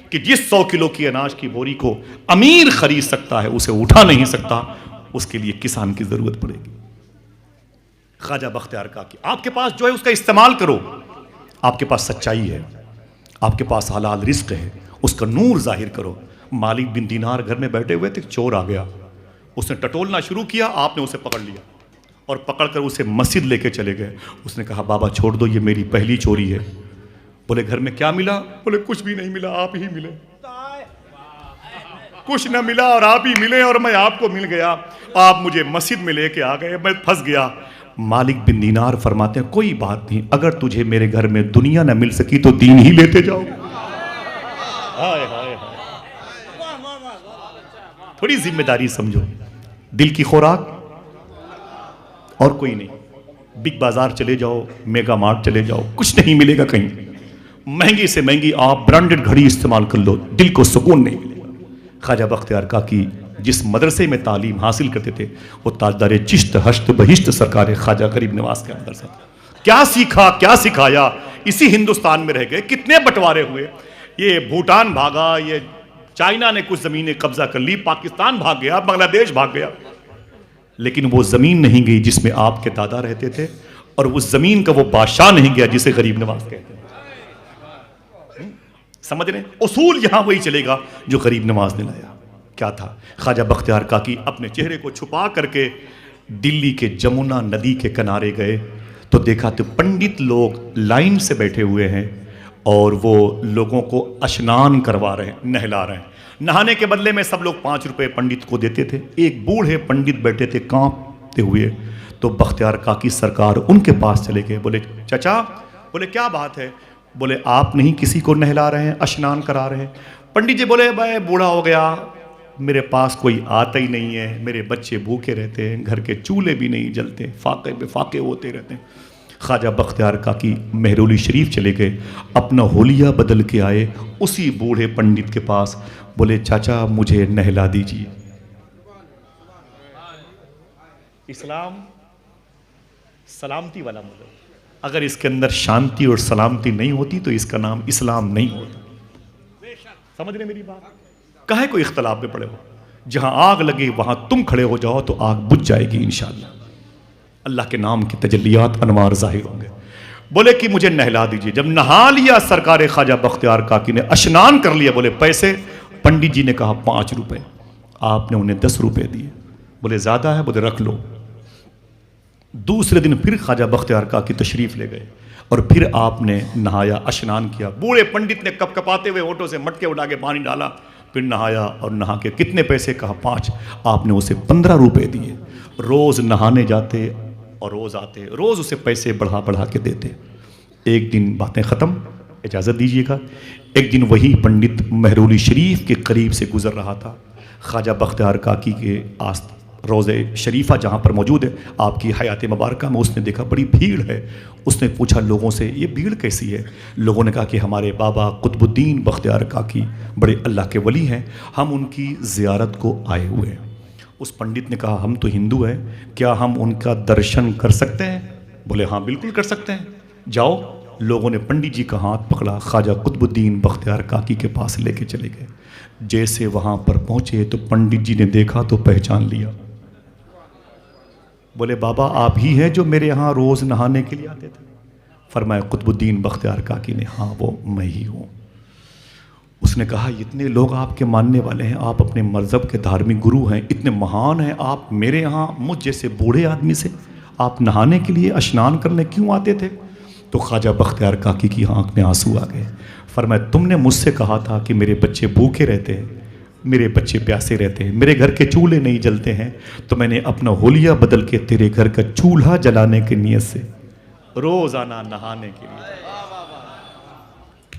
کہ جس 100 کلو کی اناج کی بوری کو امیر خرید سکتا ہے اسے اٹھا نہیں سکتا، اس کے لیے کسان کی ضرورت پڑے گی۔ خواجہ بختیار کاکی، آپ کے پاس جو ہے اس کا استعمال کرو۔ آپ کے پاس سچائی ہے، آپ کے پاس حلال رزق ہے، اس کا نور ظاہر کرو۔ مالک بن دینار گھر میں بیٹھے ہوئے تھے، چور آ گیا، اس نے ٹٹولنا شروع کیا، آپ نے اسے پکڑ لیا اور پکڑ کر اسے مسجد لے کے چلے گئے۔ اس نے کہا بابا چھوڑ دو، یہ میری پہلی چوری ہے۔ بولے گھر میں کیا ملا؟ بولے کچھ بھی نہیں ملا، آپ ہی ملے، کچھ نہ ملا اور آپ ہی ملے، اور میں آپ کو مل گیا، آپ مجھے مسجد میں لے کے آ گئے، میں پھنس گیا۔ مالک بن دینار فرماتے ہیں کوئی بات نہیں، اگر تجھے میرے گھر میں دنیا نہ مل سکی تو دین ہی لیتے جاؤ۔ ہائے ہائے بڑی ذمہ داری سمجھو. دل کی خوراک اور کوئی نہیں. بگ بازار چلے جاؤ, میگا مارٹ چلے جاؤ, کچھ نہیں ملے گا کہیں. مہنگی سے مہنگی آپ برانڈڈ گھڑی استعمال کر لو, دل کو سکون نہیں ملے گا. خواجہ بختیار کاکی جس مدرسے میں تعلیم حاصل کرتے تھے وہ تاجدار چشت ہشت بہشت سرکار خواجہ غریب نواز کا مدرسہ تھا. کیا سیکھا, کیا سکھایا, اسی ہندوستان میں رہ گئے. کتنے بٹوارے ہوئے, یہ بھوٹان بھاگا, یہ چائنا نے کچھ زمینیں قبضہ کر لی, پاکستان بھاگ گیا, بنگلہ دیش بھاگ گیا, لیکن وہ زمین نہیں گئی جس میں آپ کے دادا رہتے تھے, اور اس زمین کا وہ بادشاہ نہیں گیا جسے غریب نواز کہتے ہیں. سمجھ رہے ہیں؟ اصول یہاں وہی چلے گا جو غریب نواز نے لایا. کیا تھا؟ خواجہ بختیار کاکی اپنے چہرے کو چھپا کر کے دلی کے جمنا ندی کے کنارے گئے تو دیکھا تو پنڈت لوگ لائن سے بیٹھے ہوئے ہیں اور وہ لوگوں کو اشنان کروا رہے ہیں, نہلا رہے ہیں. نہانے کے بدلے میں سب لوگ 5 روپے پنڈت کو دیتے تھے. ایک بوڑھے پنڈت بیٹھے تھے کانپتے ہوئے, تو بختیار کاکی سرکار ان کے پاس چلے گئے. بولے چچا, بولے کیا بات ہے؟ بولے آپ نہیں کسی کو نہلا رہے ہیں, اشنان کرا رہے ہیں؟ پنڈت جی بولے میں بوڑھا ہو گیا, میرے پاس کوئی آتا ہی نہیں ہے, میرے بچے بھوکے رہتے ہیں, گھر کے چولہے بھی نہیں جلتے, فاقے بے فاقے ہوتے رہتے ہیں. خواجہ بختیار کاکی مہرولی شریف چلے گئے, اپنا حلیہ بدل کے آئے اسی بوڑھے پنڈت کے پاس. بولے چاچا مجھے نہلا دیجیے. اسلام سلامتی والا مذہب, اگر اس کے اندر شانتی اور سلامتی نہیں ہوتی تو اس کا نام اسلام نہیں ہوتا. سمجھ رہے میری بات؟ کہے کوئی اختلاف میں پڑے ہو, جہاں آگ لگے وہاں تم کھڑے ہو جاؤ تو آگ بجھ جائے گی انشاءاللہ. اللہ کے نام کی تجلیات انوار ظاہر ہوں گے. بولے کہ مجھے نہلا دیجئے. جب نہا لیا سرکار خواجہ بختیار کاکی نے, اشنان کر لیا, بولے پیسے؟ پنڈت جی نے کہا 5 روپے. آپ نے انہیں 10 روپے دیے. بولے زیادہ ہے؟ بولے رکھ لو. دوسرے دن پھر خواجہ بختیار کاکی تشریف لے گئے اور پھر آپ نے نہایا, اشنان کیا. بوڑھے پنڈت نے کپ کپاتے ہوئے ہونٹوں سے مٹکے اٹھا کے پانی ڈالا, پھر نہایا اور نہا کے کتنے پیسے؟ کہا 5. آپ نے اسے 15 روپے دیے. روز نہانے جاتے اور روز آتے, روز اسے پیسے بڑھا بڑھا کے دیتے. ایک دن باتیں ختم, اجازت دیجیے گا. ایک دن وہی پنڈت مہرولی شریف کے قریب سے گزر رہا تھا. خواجہ بختیار کاکی کے روضہ شریفہ جہاں پر موجود ہے آپ کی حیات مبارکہ میں, اس نے دیکھا بڑی بھیڑ ہے. اس نے پوچھا لوگوں سے یہ بھیڑ کیسی ہے؟ لوگوں نے کہا کہ ہمارے بابا قطب الدین بختیار کاکی بڑے اللہ کے ولی ہیں, ہم ان کی زیارت کو آئے ہوئے ہیں. اس پنڈت نے کہا ہم تو ہندو ہیں, کیا ہم ان کا درشن کر سکتے ہیں؟ بولے ہاں بالکل کر سکتے ہیں, جاؤ. لوگوں نے پنڈت جی کا ہاتھ پکڑا, خواجہ قطب الدین بختیار کاکی کے پاس لے کے چلے گئے. جیسے وہاں پر پہنچے تو پنڈت جی نے دیکھا تو پہچان لیا. بولے بابا آپ ہی ہیں جو میرے ہاں روز نہانے کے لیے آتے تھے؟ فرمایا قطب الدین بختیار کاکی نے, ہاں وہ میں ہی ہوں. اس نے کہا اتنے لوگ آپ کے ماننے والے ہیں, آپ اپنے مذہب کے دھارمک گرو ہیں, اتنے مہان ہیں, آپ میرے ہاں مجھ جیسے بوڑھے آدمی سے آپ نہانے کے لیے اشنان کرنے کیوں آتے تھے؟ تو خواجہ بختیار کاکی کی آنکھ میں آنسو آ گئے. فرمایا تم نے مجھ سے کہا تھا کہ میرے بچے بھوکے رہتے ہیں, میرے بچے پیاسے رہتے ہیں, میرے گھر کے چولہے نہیں جلتے ہیں, تو میں نے اپنا حلیہ بدل کے تیرے گھر کا چولہا جلانے کی نیت سے روزانہ نہانے کے لیے.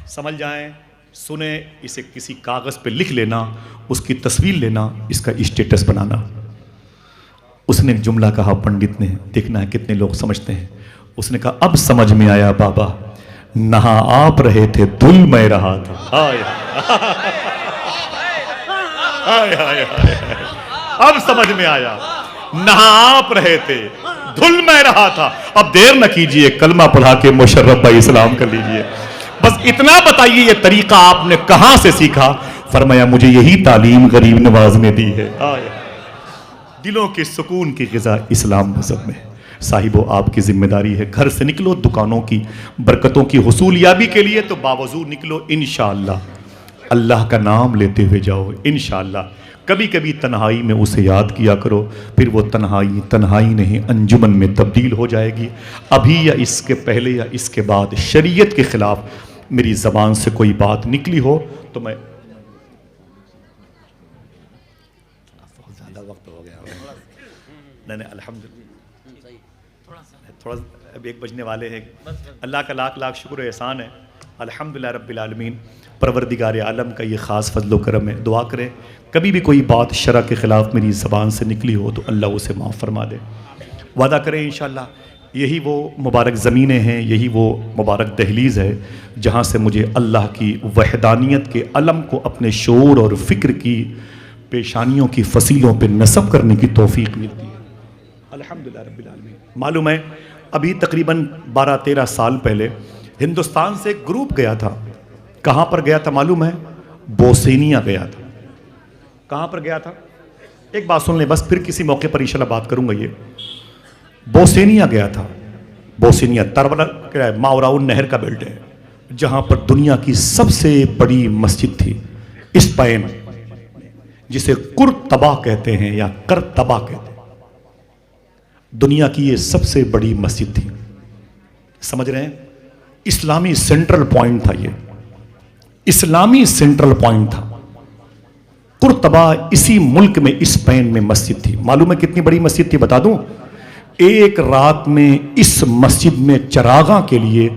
سمجھ جائیں, سنیں, اسے کسی کاغذ پہ لکھ لینا, اس کی تصویر لینا, اس کا اسٹیٹس بنانا. اس نے جملہ کہا پنڈت نے, دیکھنا ہے کتنے لوگ سمجھتے ہیں. اس نے کہا اب سمجھ میں آیا بابا, نہا آپ رہے تھے دھل میں رہا تھا. اب سمجھ میں آیا, نہا آپ رہے تھے دھل میں رہا تھا. اب دیر نہ کیجئے, کلمہ پڑھا کے مشرف بھائی اسلام کر لیجئے. بس اتنا بتائیے یہ طریقہ آپ نے کہاں سے سیکھا؟ فرمایا مجھے یہی تعلیم غریب نواز نے دی ہے. دلوں کے سکون کی غذا اسلام مذہب میں. صاحبو آپ کی ذمہ داری ہے, گھر سے نکلو دکانوں کی برکتوں کی حصولیابی کے لیے تو باوضو نکلو انشاءاللہ. اللہ کا نام لیتے ہوئے جاؤ انشاءاللہ. کبھی کبھی تنہائی میں اسے یاد کیا کرو, پھر وہ تنہائی تنہائی نہیں انجمن میں تبدیل ہو جائے گی. ابھی یا اس کے پہلے یا اس کے بعد شریعت کے خلاف میری زبان سے کوئی بات نکلی ہو تو میں زیادہ وقت ہو گیا. نہیں الحمدللہ, تھوڑا اب 1 بجنے والے ہیں. اللہ کا لاکھ لاکھ شکر و احسان ہے الحمدللہ رب العالمین. پروردگار عالم کا یہ خاص فضل و کرم ہے. دعا کریں کبھی بھی کوئی بات شرع کے خلاف میری زبان سے نکلی ہو تو اللہ اسے معاف فرما دے. وعدہ کریں انشاءاللہ یہی وہ مبارک زمینیں ہیں, یہی وہ مبارک دہلیز ہے جہاں سے مجھے اللہ کی وحدانیت کے علم کو اپنے شعور اور فکر کی پیشانیوں کی فصیلوں پہ نصب کرنے کی توفیق ملتی ہے. الحمدللہ رب العالمین. معلوم ہے ابھی تقریباً 12-13 سال پہلے ہندوستان سے ایک گروپ گیا تھا. کہاں پر گیا تھا معلوم ہے؟ بوسینیا گیا تھا. کہاں پر گیا تھا؟ ایک بات سن لیں بس, پھر کسی موقع پر انشاءاللہ بات کروں گا. یہ بوسینیا گیا تھا. بوسینیا تربلا ماوراؤن نہر کا بیلٹ ہے جہاں پر دنیا کی سب سے بڑی مسجد تھی. اسپین جسے قرطبہ کہتے ہیں یا قرطبہ کہتے ہیں, دنیا کی یہ سب سے بڑی مسجد تھی. سمجھ رہے ہیں؟ اسلامی سینٹرل پوائنٹ تھا. یہ اسلامی سینٹرل پوائنٹ تھا. قرطبہ اسی ملک میں اسپین میں مسجد تھی. معلوم ہے کتنی بڑی مسجد تھی بتا دوں؟ ایک رات میں اس مسجد میں چراغاں کے لیے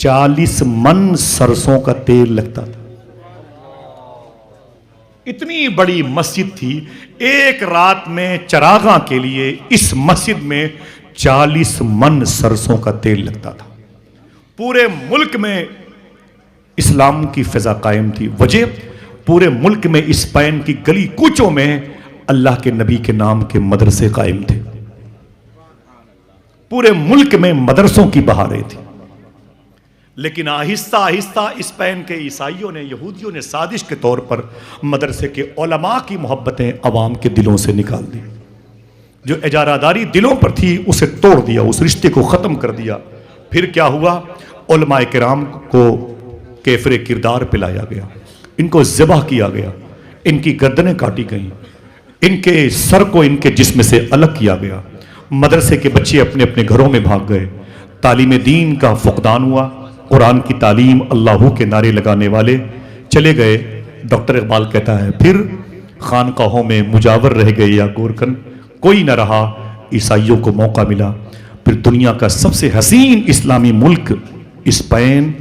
40 من سرسوں کا تیل لگتا تھا. اتنی بڑی مسجد تھی, ایک رات میں چراغاں کے لیے اس مسجد میں 40 من سرسوں کا تیل لگتا تھا. پورے ملک میں اسلام کی فضا قائم تھی. وجہ پورے ملک میں اسپین کی گلی کوچوں میں اللہ کے نبی کے نام کے مدرسے قائم تھے. پورے ملک میں مدرسوں کی بہاریں تھی. لیکن آہستہ آہستہ اسپین کے عیسائیوں نے, یہودیوں نے سازش کے طور پر مدرسے کے علماء کی محبتیں عوام کے دلوں سے نکال دی. جو اجارہ داری دلوں پر تھی اسے توڑ دیا, اس رشتے کو ختم کر دیا. پھر کیا ہوا؟ علماء کرام کو کیفر کردار پلایا گیا, ان کو ذبح کیا گیا, ان کی گردنیں کاٹی گئیں, ان کے سر کو ان کے جسم سے الگ کیا گیا. مدرسے کے بچے اپنے اپنے گھروں میں بھاگ گئے. تعلیم دین کا فقدان ہوا. قرآن کی تعلیم, اللہ کے نعرے لگانے والے چلے گئے. ڈاکٹر اقبال کہتا ہے پھر خانقاہوں میں مجاور رہ گئے یا گورکن, کوئی نہ رہا. عیسائیوں کو موقع ملا. پھر دنیا کا سب سے حسین اسلامی ملک اسپین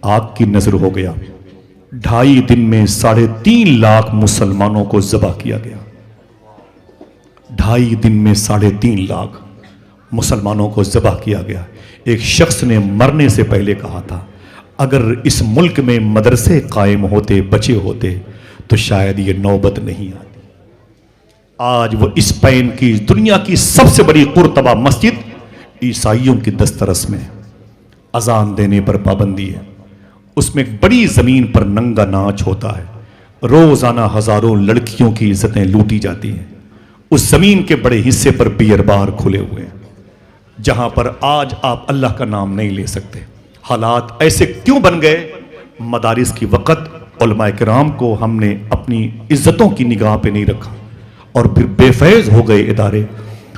آگ کی نظر ہو گیا. 2.5 دن میں 3.5 لاکھ مسلمانوں کو ذبح کیا گیا. 2.5 دن میں 3.5 لاکھ مسلمانوں کو ذبح کیا گیا. ایک شخص نے مرنے سے پہلے کہا تھا اگر اس ملک میں مدرسے قائم ہوتے, بچے ہوتے تو شاید یہ نوبت نہیں آتی. آج وہ اسپین کی دنیا کی سب سے بڑی قرطبہ مسجد عیسائیوں کی دسترس میں. اذان دینے پر پابندی ہے. اس میں ایک بڑی زمین پر ننگا ناچ ہوتا ہے. روزانہ ہزاروں لڑکیوں کی عزتیں لوٹی جاتی ہیں. اس زمین کے بڑے حصے پر بیئر بار کھلے ہوئے ہیں جہاں پر آج آپ اللہ کا نام نہیں لے سکتے. حالات ایسے کیوں بن گئے؟ مدارس کی وقت علماء کرام کو ہم نے اپنی عزتوں کی نگاہ پہ نہیں رکھا اور پھر بے فیض ہو گئے ادارے.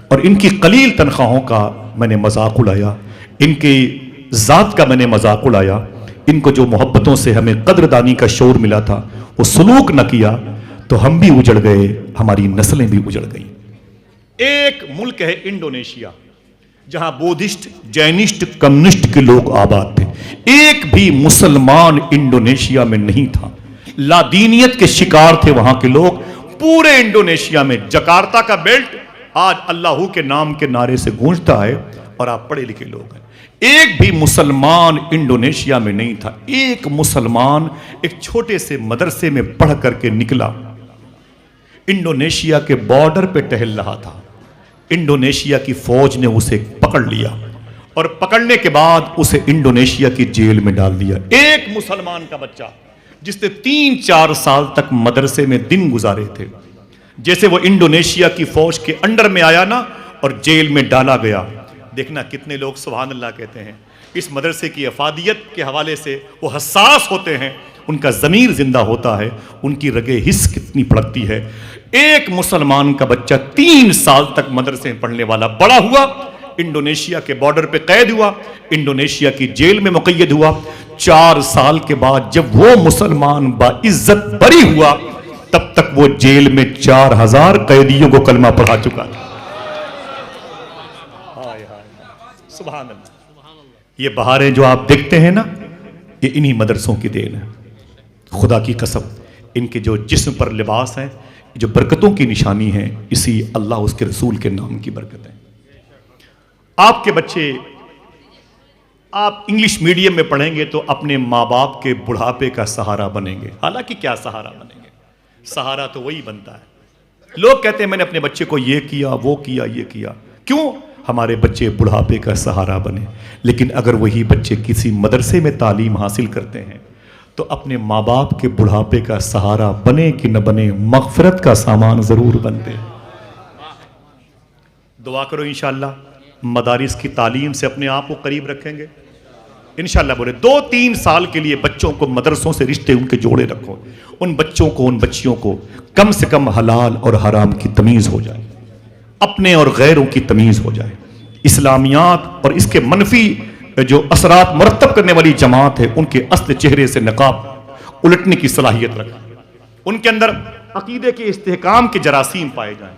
اور ان کی قلیل تنخواہوں کا میں نے مذاق اڑایا, ان کی ذات کا میں نے مذاق اڑایا. ان کو جو محبتوں سے ہمیں قدردانی کا شعور ملا تھا وہ سلوک نہ کیا تو ہم بھی اجڑ گئے, ہماری نسلیں بھی اجڑ گئیں. ایک ملک ہے انڈونیشیا جہاں بودھسٹ, جینسٹ, کمیونسٹ کے لوگ آباد تھے. ایک بھی مسلمان انڈونیشیا میں نہیں تھا. لادینیت کے شکار تھے وہاں کے لوگ. پورے انڈونیشیا میں جکارتا کا بیلٹ آج اللہ کے نام کے نعرے سے گونجتا ہے اور آپ پڑھے لکھے لوگ ہیں. ایک بھی مسلمان انڈونیشیا میں نہیں تھا. ایک مسلمان ایک چھوٹے سے مدرسے میں پڑھ کر کے نکلا, انڈونیشیا کے بارڈر پہ ٹہل رہا تھا. انڈونیشیا کی فوج نے اسے پکڑ لیا اور پکڑنے کے بعد اسے انڈونیشیا کی جیل میں ڈال دیا. ایک مسلمان کا بچہ جس نے 3-4 سال تک مدرسے میں دن گزارے تھے, جیسے وہ انڈونیشیا کی فوج کے انڈر میں آیا نا اور جیل میں ڈالا گیا. دیکھنا کتنے لوگ سبحان اللہ کہتے ہیں. اس مدرسے کی افادیت کے حوالے سے وہ حساس ہوتے ہیں, ان کا ضمیر زندہ ہوتا ہے, ان کی رگیں حس کتنی پڑکتی ہے. ایک مسلمان کا بچہ 3 سال تک مدرسے پڑھنے والا بڑا ہوا, انڈونیشیا کے بارڈر پہ قید ہوا, انڈونیشیا کی جیل میں مقید ہوا. 4 سال کے بعد جب وہ مسلمان باعزت بری ہوا تب تک وہ جیل میں 4000 قیدیوں کو کلمہ پڑھا چکا تھا. سبحان اللہ. یہ بہاریں جو آپ دیکھتے ہیں نا, یہ انہی مدرسوں کی دین ہے. خدا کی قسم ان کے جو جسم پر لباس ہیں، جو برکتوں کی نشانی ہیں، اسی اللہ اس کے رسول کے نام کی برکت ہے. آپ کے بچے آپ انگلش میڈیم میں پڑھیں گے تو اپنے ماں باپ کے بڑھاپے کا سہارا بنیں گے. حالانکہ کیا سہارا بنیں گے؟ سہارا تو وہی بنتا ہے. لوگ کہتے ہیں میں نے اپنے بچے کو یہ کیا وہ کیا یہ کیا. کیوں؟ ہمارے بچے بڑھاپے کا سہارا بنے. لیکن اگر وہی بچے کسی مدرسے میں تعلیم حاصل کرتے ہیں تو اپنے ماں باپ کے بڑھاپے کا سہارا بنے کہ نہ بنے، مغفرت کا سامان ضرور بنتے. دعا کرو انشاءاللہ مدارس کی تعلیم سے اپنے آپ کو قریب رکھیں گے انشاءاللہ. بولے 2-3 سال کے لیے بچوں کو مدرسوں سے رشتے ان کے جوڑے رکھو. ان بچوں کو ان بچیوں کو کم سے کم حلال اور حرام کی تمیز ہو جائے، اپنے اور غیروں کی تمیز ہو جائے. اسلامیات اور اس کے منفی جو اثرات مرتب کرنے والی جماعت ہے ان کے اصل چہرے سے نقاب الٹنے کی صلاحیت رکھا. ان کے اندر عقیدے کے استحکام کے جراثیم پائے جائیں.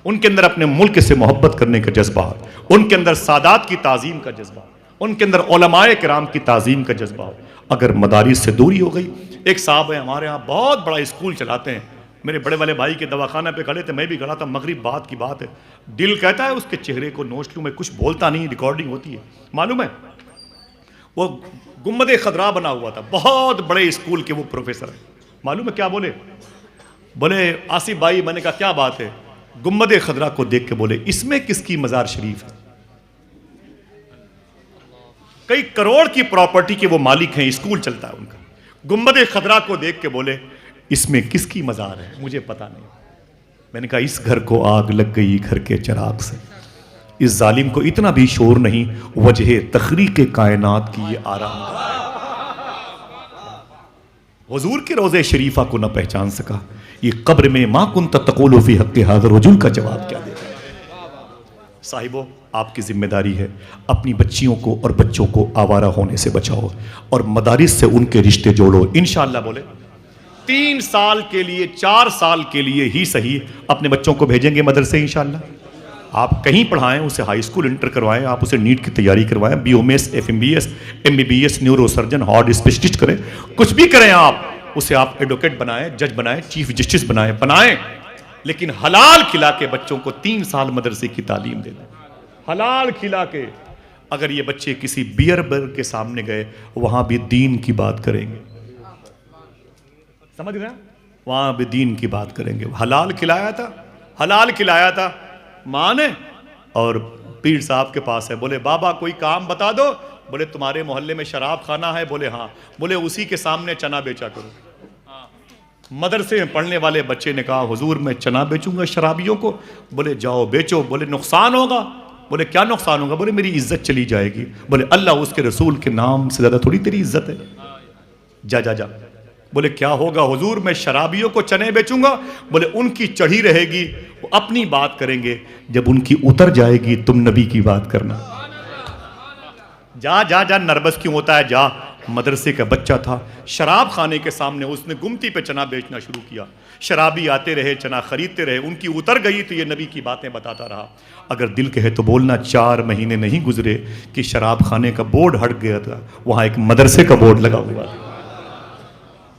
ان کے اندر اپنے ملک سے محبت کرنے کا جذبہ، ان کے اندر سادات کی تعظیم کا جذبہ، ان کے اندر علماء کرام کی تعظیم کا جذبہ ہو. اگر مدارس سے دوری ہو گئی، ایک صاحب ہے ہمارے ہاں بہت بڑا اسکول چلاتے ہیں، میرے بڑے والے بھائی کے دواخانہ پہ کھڑے تھے، میں بھی کھڑا تھا، مغرب بعد کی بات ہے. دل کہتا ہے اس کے چہرے کو نوچ لوں، میں کچھ بولتا نہیں، ریکارڈنگ ہوتی ہے. معلوم ہے وہ گنبد خضرا بنا ہوا تھا، بہت بڑے اسکول کے وہ پروفیسر ہیں. معلوم ہے کیا بولے؟ بولے آصف بھائی، میں نے کہا کیا بات ہے؟ گنبد خضرا کو دیکھ کے بولے اس میں کس کی مزار شریف ہے؟ کئی کروڑ کی پراپرٹی کے وہ مالک ہیں، اسکول چلتا ہے ان کا. گنبد خضرا کو دیکھ کے بولے اس میں کس کی مزار ہے؟ مجھے پتا نہیں. میں نے کہا اس گھر کو آگ لگ گئی گھر کے چراغ سے. اس ظالم کو اتنا بھی شعور نہیں، وجہ تخریق کائنات کی یہ آرام ہے. حضور کے روضہ شریفہ کو نہ پہچان سکا، یہ قبر میں ما کنت تقول فی حق ھذا الرجل کا جواب کیا دے گا؟ صاحبو آپ کی ذمہ داری ہے اپنی بچیوں کو اور بچوں کو آوارہ ہونے سے بچاؤ اور مدارس سے ان کے رشتے جوڑو. انشاءاللہ بولے 3 سال کے لیے 4 سال کے لیے ہی صحیح اپنے بچوں کو بھیجیں گے مدرسے انشاءاللہ. آپ کہیں پڑھائیں، اسے ہائی اسکول انٹر کروائیں، آپ اسے نیٹ کی تیاری کروائیں، BOMS FMBS MBBS neuro surgeon heart specialist کریں، کچھ بھی کریں. آپ اسے آپ ایڈوکیٹ بنائیں، جج بنائیں، چیف جسٹس بنائیں، لیکن حلال کھلا کے بچوں کو 3 سال مدرسے کی تعلیم دے دیں. حلال کھلا کے. اگر یہ بچے کسی بیئر بر کے سامنے گئے وہاں بھی دین کی بات کریں گے، سمجھ رہے ہیں؟ وہاں بھی دین کی بات کریں گے. حلال کھلایا تھا ماں نے، اور پیر صاحب کے پاس ہے، بولے بابا کوئی کام بتا دو. بولے تمہارے محلے میں شراب خانہ ہے؟ بولے ہاں. بولے اسی کے سامنے چنا بیچا کرو. مدرسے میں پڑھنے والے بچے نے کہا حضور میں چنا بیچوں گا شرابیوں کو؟ بولے جاؤ بیچو. بولے نقصان ہوگا؟ بولے کیا نقصان ہوگا؟ بولے میری عزت چلی جائے گی. بولے اللہ اس کے رسول کے نام سے زیادہ تھوڑی تیری عزت ہے، جا جا جا. بولے کیا ہوگا حضور؟ میں شرابیوں کو چنے بیچوں گا. بولے ان کی چڑھی رہے گی، وہ اپنی بات کریں گے، جب ان کی اتر جائے گی تم نبی کی بات کرنا. جا جا جا، نروس کیوں ہوتا ہے؟ جا. مدرسے کا بچہ تھا، شراب خانے کے سامنے اس نے گمتی پہ چنا بیچنا شروع کیا. شرابی آتے رہے، چنا خریدتے رہے، ان کی اتر گئی تو یہ نبی کی باتیں بتاتا رہا. اگر دل کہے تو بولنا 4 مہینے نہیں گزرے کہ شراب خانے کا بورڈ ہٹ گیا تھا، وہاں ایک مدرسے کا بورڈ لگا ہوا تھا.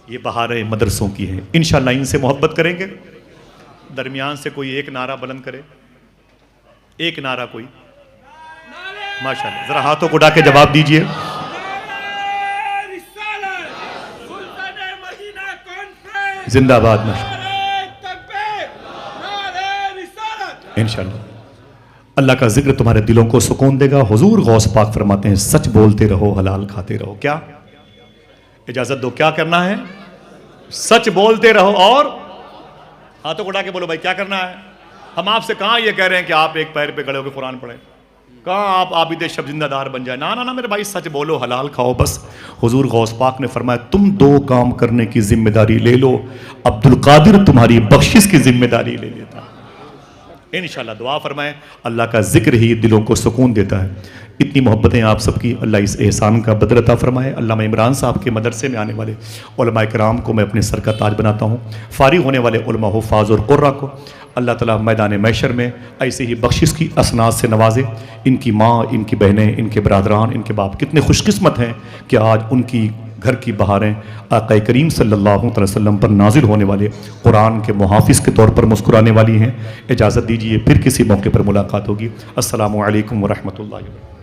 یہ بہاریں مدرسوں کی ہیں. انشاءاللہ ان سے محبت کریں گے. درمیان سے کوئی ایک نعرہ بلند کرے، ایک نعرہ کوئی. ماشاءاللہ ذرا ہاتھوں کو اٹھا کے جواب دیجئے. زندہ باد. انشاءاللہ اللہ کا ذکر تمہارے دلوں کو سکون دے گا. حضور غوث پاک فرماتے ہیں سچ بولتے رہو حلال کھاتے رہو. کیا اجازت دو، کیا کرنا ہے؟ سچ بولتے رہو اور ہاتھوں کو اٹھا کے بولو بھائی کیا کرنا ہے. ہم آپ سے کہاں یہ کہہ رہے ہیں کہ آپ ایک پیر پہ کھڑے ہو کے قرآن پڑھیں، کہاں آپ عابد شب زندہ دار بن جائیں. نا میرے بھائی سچ بولو حلال کھاؤ بس. حضور غوث پاک نے فرمایا تم 2 کام کرنے کی ذمہ داری لے لو، عبد القادر تمہاری بخشش کی ذمہ داری لے لیتا. انشاءاللہ دعا فرمائیں. اللہ کا ذکر ہی دلوں کو سکون دیتا ہے. اتنی محبتیں آپ سب کی، اللہ اس احسان کا بدل عطا فرمائے. علامہ عمران صاحب کے مدرسے میں آنے والے علماء کرام کو میں اپنے سر کا تاج بناتا ہوں. فارغ ہونے والے علماء حفاظ اور قرہ کو اللہ تعالیٰ میدان محشر میں ایسے ہی بخشش کی اسناد سے نوازے. ان کی ماں، ان کی بہنیں، ان کے برادران، ان کے باپ کتنے خوش قسمت ہیں کہ آج ان کی گھر کی بہاریں آقا کریم صلی اللہ علیہ وسلم پر نازل ہونے والے قرآن کے محافظ کے طور پر مسکرانے والی ہیں۔ اجازت دیجیے پھر کسی موقع پر ملاقات ہوگی۔ السلام علیکم ورحمۃ اللہ وبرکاتہ۔